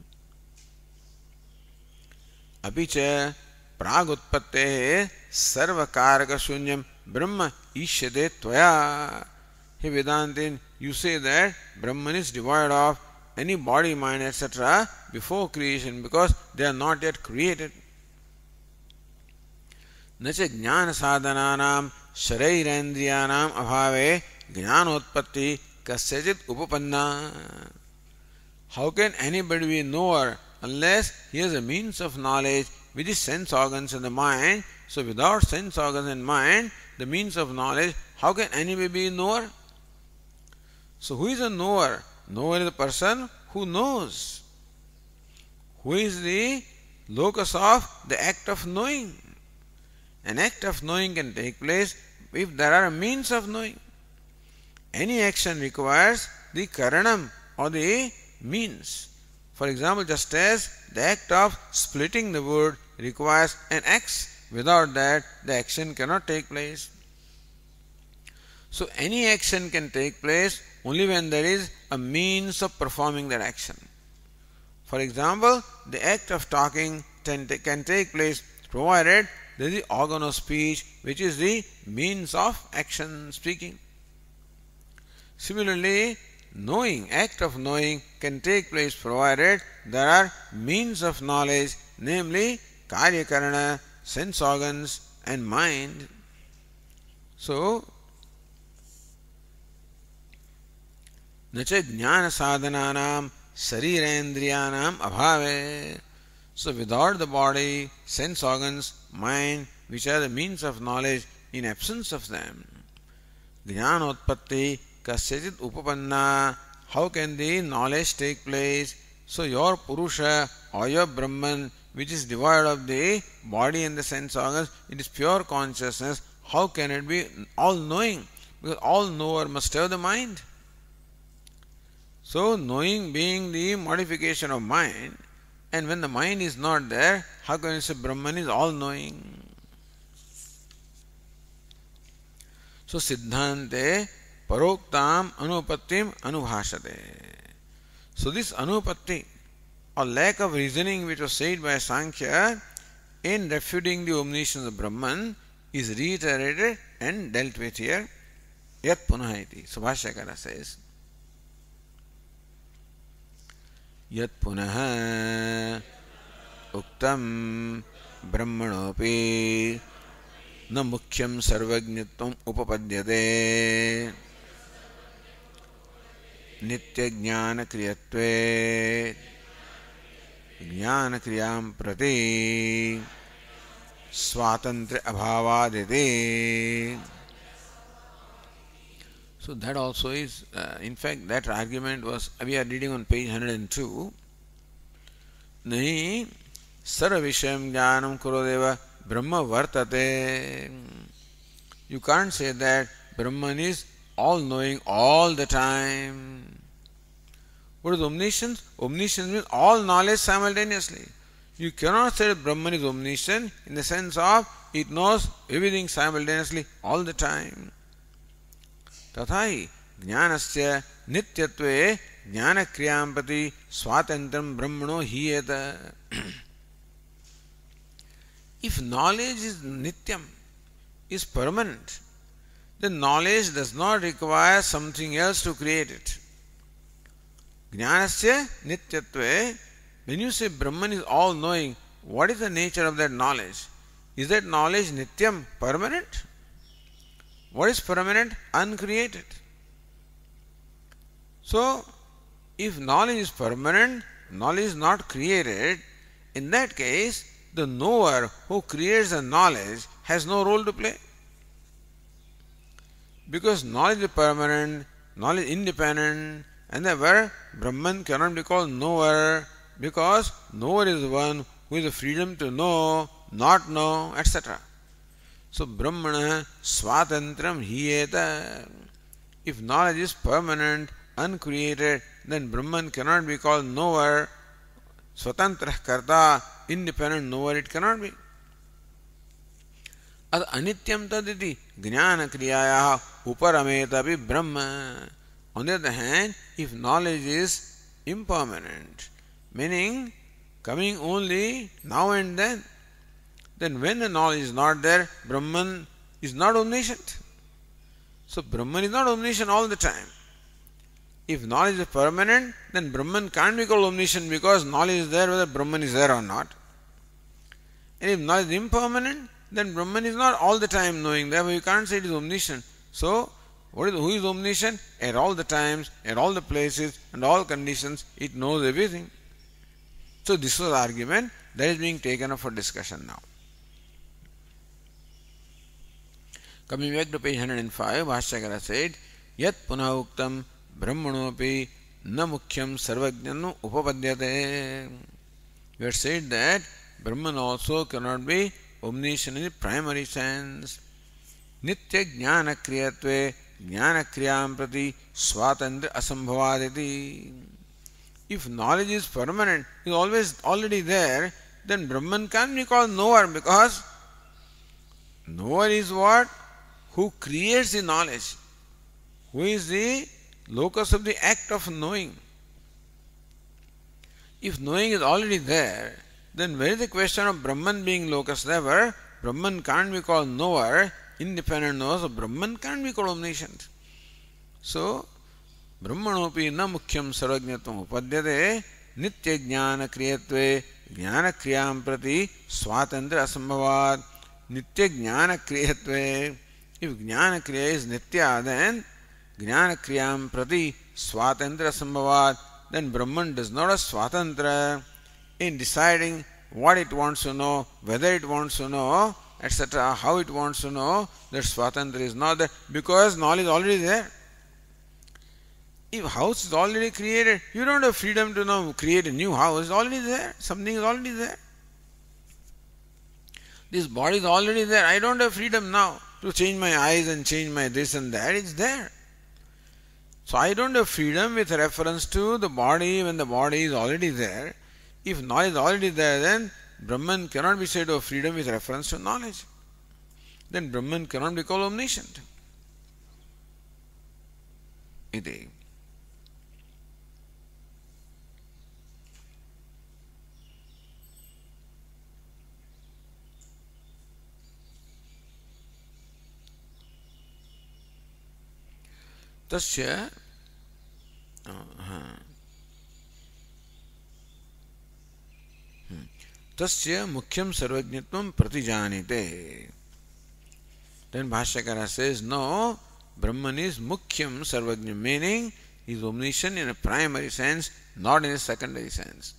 Apicha pragutpattehe sarvakaraka shunyam brahma ishyate tvaya. Hey Vedantin, you say that Brahman is devoid of any body, mind, etc. before creation because they are not yet created. न च ज्ञान साधनानां शरैरेन्द्रियाणाम् अभावे ज्ञानोत्पत्ति कस्यचित् उपपन्ना. How can anybody be a knower unless he has a means of knowledge with his sense organs and the mind? So without sense organs and mind, the means of knowledge, how can anybody be a knower? So who is a knower? Knower is a person who knows. Who is the locus of the act of knowing? An act of knowing can take place if there are means of knowing. Any action requires the karanam or the means. For example, just as the act of splitting the wood requires an axe, without that the action cannot take place. So any action can take place only when there is a means of performing that action. For example, the act of talking can take place provided there is the organ of speech which is the means of action, speaking. Similarly, knowing, act of knowing can take place provided there are means of knowledge, namely karya karana, sense organs and mind. So, न च ज्ञान साधनानां शरीरेन्द्रियाणाम् अभावे. So without the body, sense organs, mind, which are the means of knowledge, in absence of them, jnanotpatti kasyachit upapanna, how can the knowledge take place? So your Purusha or your Brahman, which is devoid of the body and the sense organs, it is pure consciousness. How can it be all-knowing? Because all-knower must have the mind. So knowing being the modification of mind, and when the mind is not there, how can you say Brahman is all-knowing? So Siddhante paroktam anupattim anubhashate. So this anupatti or lack of reasoning which was said by Sankhya in refuting the omniscience of Brahman is reiterated and dealt with here. Yat punah iti. Subhashyakara says, Yat punah uktam brahmanopi na mukhyam sarvajñatvam upapadyate nitya jnana kriyatve jnana kriyam prati swatantra abhavadite. So that also is, in fact, that argument was, we are reading on page 102. Nahi sarva vishayam jnanam kurodeva brahma vartate. You can't say that Brahman is all-knowing all the time. What is omniscience? Omniscience means all knowledge simultaneously. You cannot say that Brahman is omniscient in the sense of it knows everything simultaneously all the time. तथाहि ज्ञानस्य नित्यत्वे ज्ञानक्रियां प्रति स्वातंत्र्यं ब्रह्मणो हीयेत. If knowledge is nityam, is permanent, then knowledge does not require something else to create it. Jnanasya nityatve, when you say Brahman is all-knowing, what is the nature of that knowledge? Is that knowledge nityam, permanent? What is permanent? Uncreated. So, if knowledge is permanent, knowledge is not created, in that case, the knower who creates the knowledge has no role to play. Because knowledge is permanent, knowledge is independent, and therefore Brahman cannot be called knower, because knower is the one who has the freedom to know, not know, etc. So Brahmana swatantram hiyeta. If knowledge is permanent, uncreated, then Brahman cannot be called knower. Swatantra karta, independent knower it cannot be. Ad anityam taditi jnana kriyaya uparametapi brahma. On the other hand, if knowledge is impermanent, meaning coming only now and then when the knowledge is not there, Brahman is not omniscient. So Brahman is not omniscient all the time. If knowledge is permanent, then Brahman can't be called omniscient because knowledge is there whether Brahman is there or not. And if knowledge is impermanent, then Brahman is not all the time knowing, therefore you can't say it is omniscient. So, who is omniscient? At all the times, at all the places, and all conditions, it knows everything. So this was the argument that is being taken up for discussion now. Coming back to page 105, Bhashyakara said, Yat punah uktam brahmanopi na mukhyam sarvajnanu upapadyate. We had said that Brahman also cannot be omniscient in the primary sense. Nitya jnana kriyatve jnana kriyam prati swatantra asambhavaditi. If knowledge is permanent, is always already there, then Brahman can't be called knower, because knower is what? Who creates the knowledge, who is the locus of the act of knowing. If knowing is already there, then where is the question of Brahman being locus? Therefore, Brahman can't be called knower, independent knower, so Brahman can't be called omniscient. So, Brahmanopi na mukhyam sarvajnatvam upadyate nitya jnana kriyatve jnana kriyam prati swatantra asambhavat. Nitya jnana kriyatve. If jnana kriya is nitya, then jnana kriyam prati swatantra asambhavat. Then Brahman does not have swatantra in deciding what it wants to know, whether it wants to know, etc., how it wants to know. That swatantra is not there because knowledge is already there. If house is already created, you don't have freedom to now create a new house. It's already there. Something is already there. This body is already there. I don't have freedom now to change my eyes and change my this and that. It's there. So I don't have freedom with reference to the body when the body is already there. If knowledge is already there, then Brahman cannot be said to have freedom with reference to knowledge. Then Brahman cannot be called omniscient. Iti. Tasya tasya mukhyam sarvajnatvam pratijanite. Then Bhashyakara says, no, Brahman is mukhyam sarvajna, meaning he is omniscient in a primary sense, not in a secondary sense.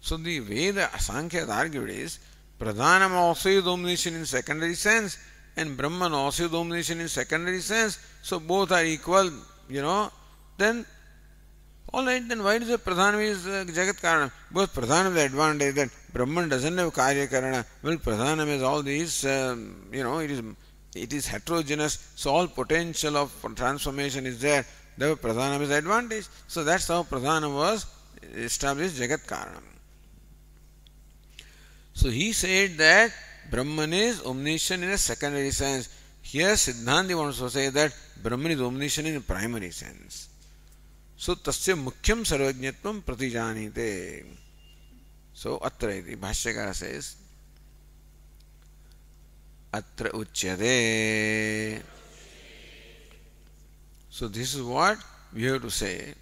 So the way the Sankhya argued is, Pradhanam also is omniscient in secondary sense, and Brahman also is omniscient in secondary sense, so both are equal, then alright, then why does the Pradhanam is Jagat Karanam? Because Pradhanam is the advantage that Brahman doesn't have Karya Karana. Well, Pradhanam has all these, it is heterogeneous, so all potential of transformation is there. Therefore, Pradhanam is the advantage. So that's how Pradhanam was established, Jagat Karanam. So he said that Brahman is omniscient in a secondary sense. Here Siddhanti wants to say that Brahman is omniscient in a primary sense. So tasya mukhyam sarvajnatvam pratijanite. So atra iti Bhashyakara says, atra uchyate. So this is what we have to say.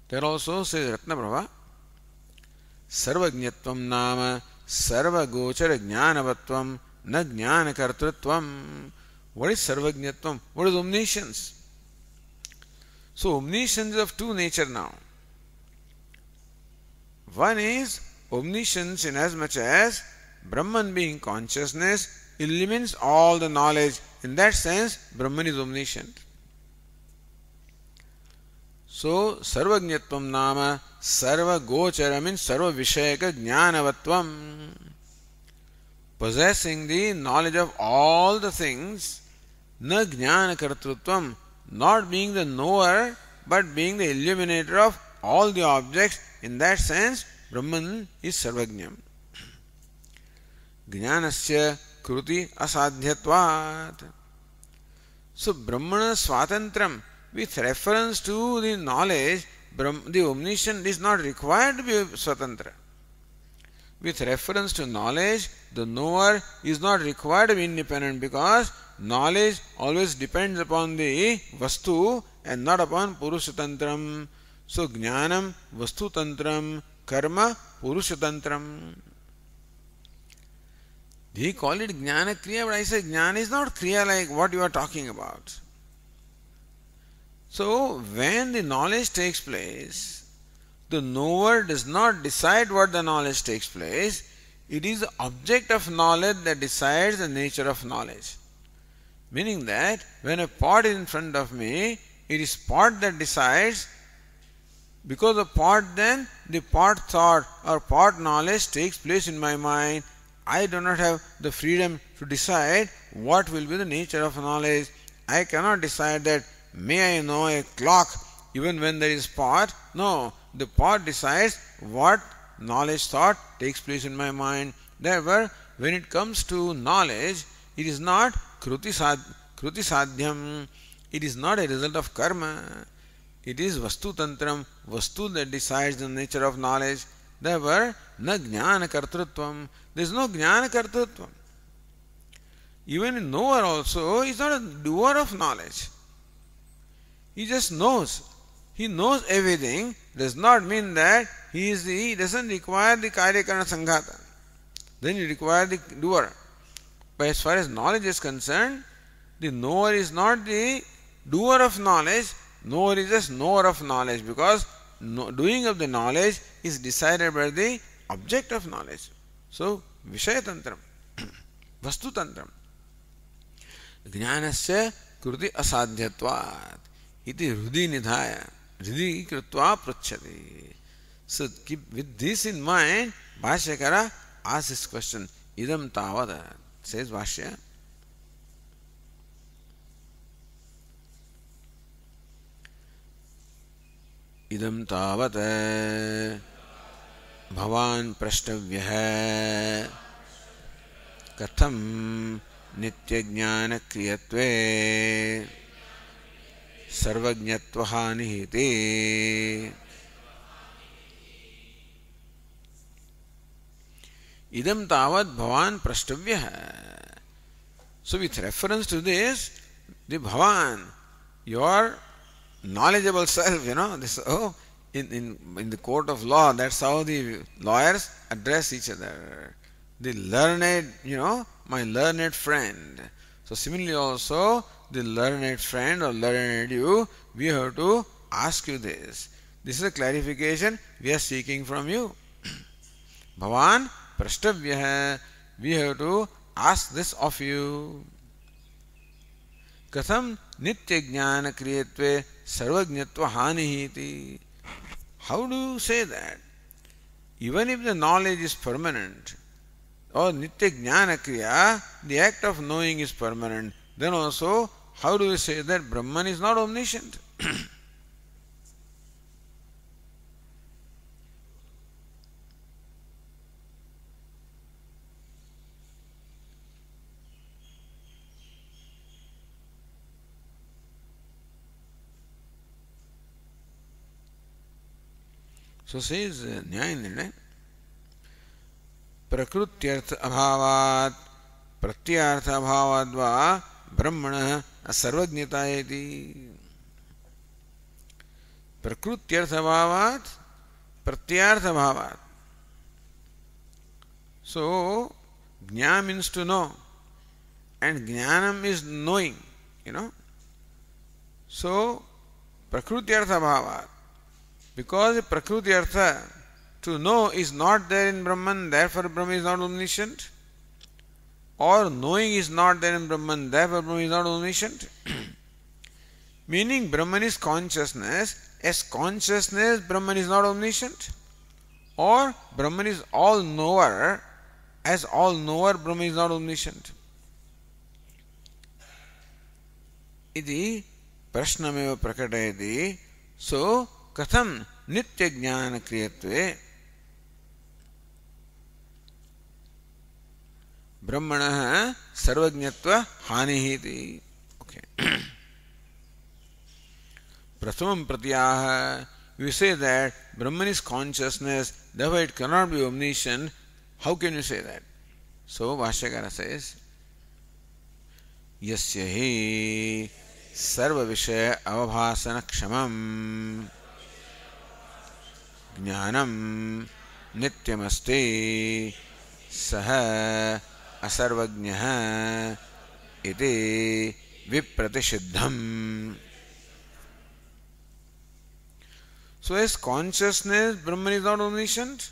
There also says Ratnaprabha, sarvajnatvam nama sarvagochara jnanavatvam na jnanakartrutvam. What is sarvajnatvam? What is omniscience? So omniscience is of two nature now. One is omniscience in as much as Brahman being consciousness eliminates all the knowledge. In that sense, Brahman is omniscient. So sarvajnatvam nama sarva gochara means sarva vishayaka jnanavatvam. Possessing the knowledge of all the things, na jnanakartrutvam, not being the knower but being the illuminator of all the objects. In that sense, Brahman is sarvajnam. Jnanasya kruti asadhyatvat. So Brahmana swatantram, with reference to the knowledge, the omniscient is not required to be swatantra. With reference to knowledge, the knower is not required to be independent because knowledge always depends upon the Vastu and not upon Purushotantram. So, Jnanam Vastu Tantram, Karma Purushotantram. They call it Jnana Kriya, but I say Jnana is not Kriya like what you are talking about. So, when the knowledge takes place, the knower does not decide what the knowledge takes place. It is the object of knowledge that decides the nature of knowledge. Meaning that when a pot is in front of me, it is pot that decides. Because of pot, then the pot thought or pot knowledge takes place in my mind. I do not have the freedom to decide what will be the nature of knowledge. I cannot decide that may I know a clock even when there is pot. No, the pot decides what knowledge thought takes place in my mind. Therefore, when it comes to knowledge, it is not kruti sadhyam. It is not a result of karma. It is vastu tantram, vastu that decides the nature of knowledge. Therefore, na jnana kartrutvam. There is no jnana kartrutvam. Even a knower also is not a doer of knowledge. He just knows. He knows everything. Does not mean that he doesn't require the karyakarana sanghata. Then you require the doer. But as far as knowledge is concerned, the knower is not the doer of knowledge. Knower is just knower of knowledge because doing of the knowledge is decided by the object of knowledge. So, Vishaya Tantram, Vastu Tantram. Jnanasya kruti asadhyatvat iti hrudi nidhaya hridi krutva prachati. So, keep with this in mind, Bhashyakara asks this question, idam tavada, says Bhashya. Idam tavat bhavan prashtavyah katham nitya jnana kriyatve sarvajñatva hanihiti. Idam tavat bhavan prashtavyah. So with reference to this, the bhavan, your knowledgeable self, this in the court of law, that's how the lawyers address each other. The learned, my learned friend. So similarly also, the learned friend or learned you, we have to ask you this. This is a clarification we are seeking from you. Bhavan prashtavyah, we have to ask this of you. Katham nitya jnana kriyatve sarvajñatva hanihiti. How do you say that? Even if the knowledge is permanent, or nitya jnana kriya, the act of knowing is permanent, then also, how do you say that Brahman is not omniscient? So says Nyaya Prakrutyartha abhavat pratyartha abhavadva brahmana sarvajñatayati. Prakrutyartha abhavat pratyartha abhavat. So jnana means to know, and jnanam is knowing, So prakrutyartha abhavat. Because the Prakriti Artha, to know, is not there in Brahman, therefore Brahman is not omniscient. Or knowing is not there in Brahman, therefore Brahman is not omniscient. Meaning Brahman is consciousness, as consciousness Brahman is not omniscient. Or Brahman is all knower, as all knower Brahman is not omniscient. Iti prashnameva prakatayati. So, katham nitya jnana kriyatve brahmana sarvajñatva hanihiti. Okay. Prasamam pratyaha, we say that Brahman is consciousness, therefore it cannot be omniscient. How can you say that? So Bhashyakara says, Yasya hi sarva vishaya avabhasana kshamam jnanam nityamasti saha asarvajnah iti vipratishiddham. So as consciousness, Brahman is not omniscient,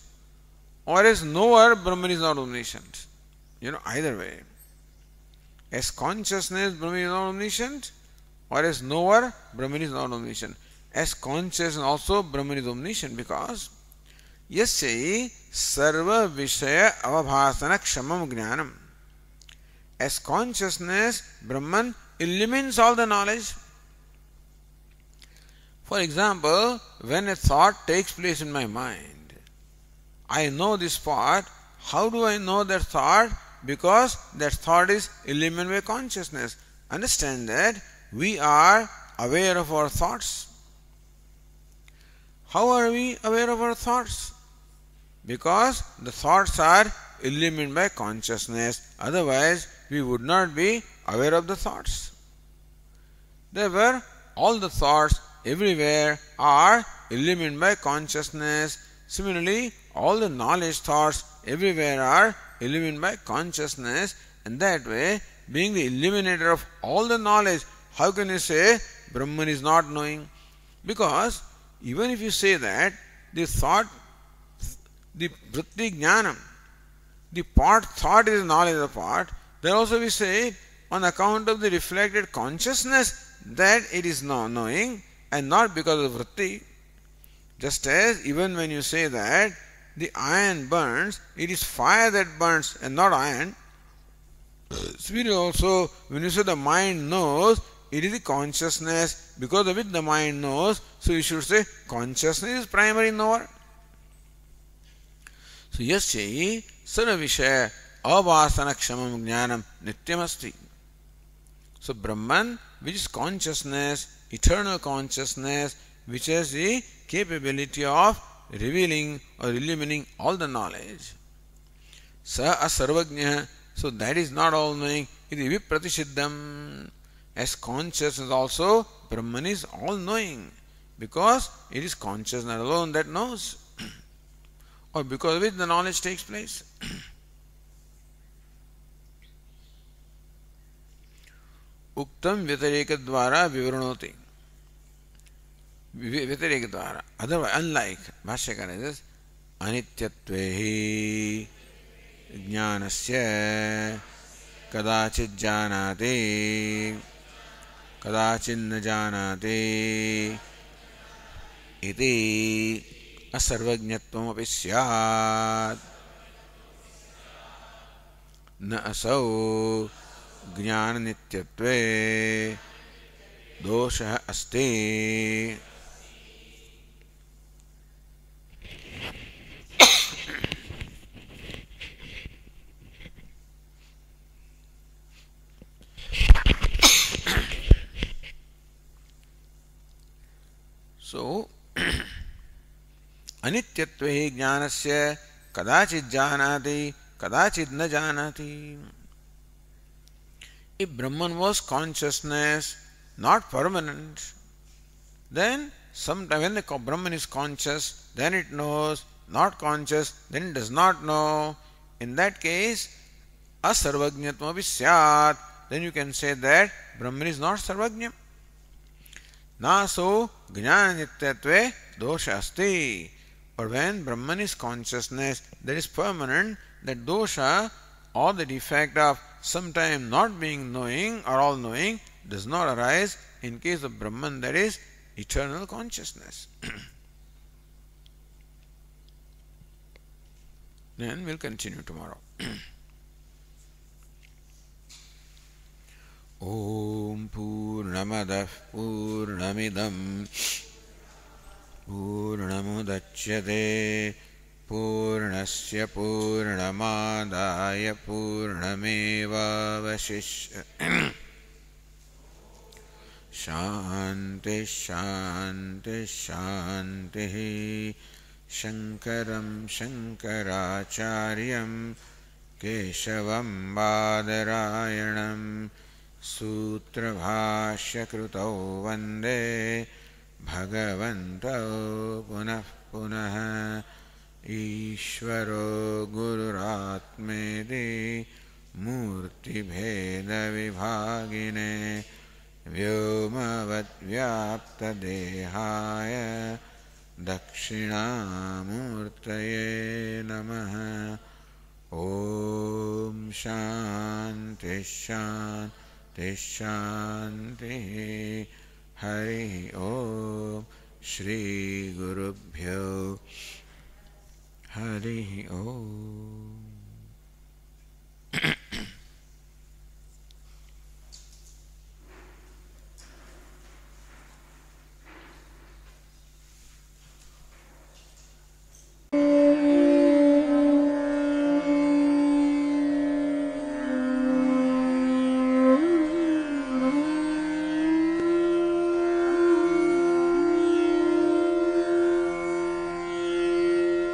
or as knower, Brahman is not omniscient. Either way. As consciousness, Brahman is not omniscient, or as knower, Brahman is not omniscient. As consciousness also, Brahman is omniscient, because Yasyai sarva vishaya avabhasana kshamam jnanam. As consciousness, Brahman illumines all the knowledge. For example, when a thought takes place in my mind, I know this thought. How do I know that thought? Because that thought is illumined by consciousness. Understand that we are aware of our thoughts. How are we aware of our thoughts? Because the thoughts are illumined by consciousness. Otherwise, we would not be aware of the thoughts. Therefore, all the thoughts everywhere are illumined by consciousness. Similarly, all the knowledge thoughts everywhere are illumined by consciousness, and that way, being the illuminator of all the knowledge, how can you say Brahman is not knowing? Because even if you say that the thought, the vritti jnanam, the part thought is knowledge of the part, then also we say on account of the reflected consciousness that it is not knowing and not because of vritti. Just as even when you say that the iron burns, it is fire that burns and not iron. Similarly also, when you say the mind knows, it is the consciousness because of which the mind knows. So you should say consciousness is primary knower. So yasyai sarva vishaya avasana kshamam jnanam nityamasti. So Brahman, which is consciousness, eternal consciousness, which has the capability of revealing or illumining all the knowledge. Sa asarvajnah, so that is not all knowing, iti vipratishiddham. As consciousness also, Brahman is all knowing, because it is consciousness alone that knows, or because of which the knowledge takes place. Uktam vyatireka dvara vivaranoti. Vyatireka dvara. Otherwise, unlike Bhashyakara says, anityatvehi jnanasya kadachit janati kadachit na janati iti asarvajñatvam api syat na asau ज्ञान नित्यत्वे दोषः अस्ति. So अनित्यत्वे हि ज्ञानस्य कदाचित् जानाति कदाचित् न जानाति. If Brahman was consciousness, not permanent, then sometime when the Brahman is conscious, then it knows, not conscious, then it does not know. In that case, asarvajñatvam api syat, then you can say that Brahman is not sarvajñam. Naso jnana nityatve dosha asti. But when Brahman is consciousness, that is permanent, that dosha or the defect of sometime not being knowing or all knowing does not arise in case of Brahman, that is eternal consciousness. Then we'll continue tomorrow. Om Purnamadah Purnamidam Purnamudachyate Purnasya Purnamadaya Purnamevavashishyate. Shanti Shanti Shanti. शङ्करं शङ्कराचार्यं केशवं बादरायणं सूत्रभाष्यकृतौ वन्दे भगवन्तौ पुनः पुनः ईश्वरो गुरुरात्मेति मूर्तिभेदविभागिने व्योमवद्व्याप्तदेहाय दक्षिणामूर्तये नमः। ॐ शान्ति शान्ति शान्तिः। हरिः ॐ श्रीगुरुभ्यो हरिः ॐ।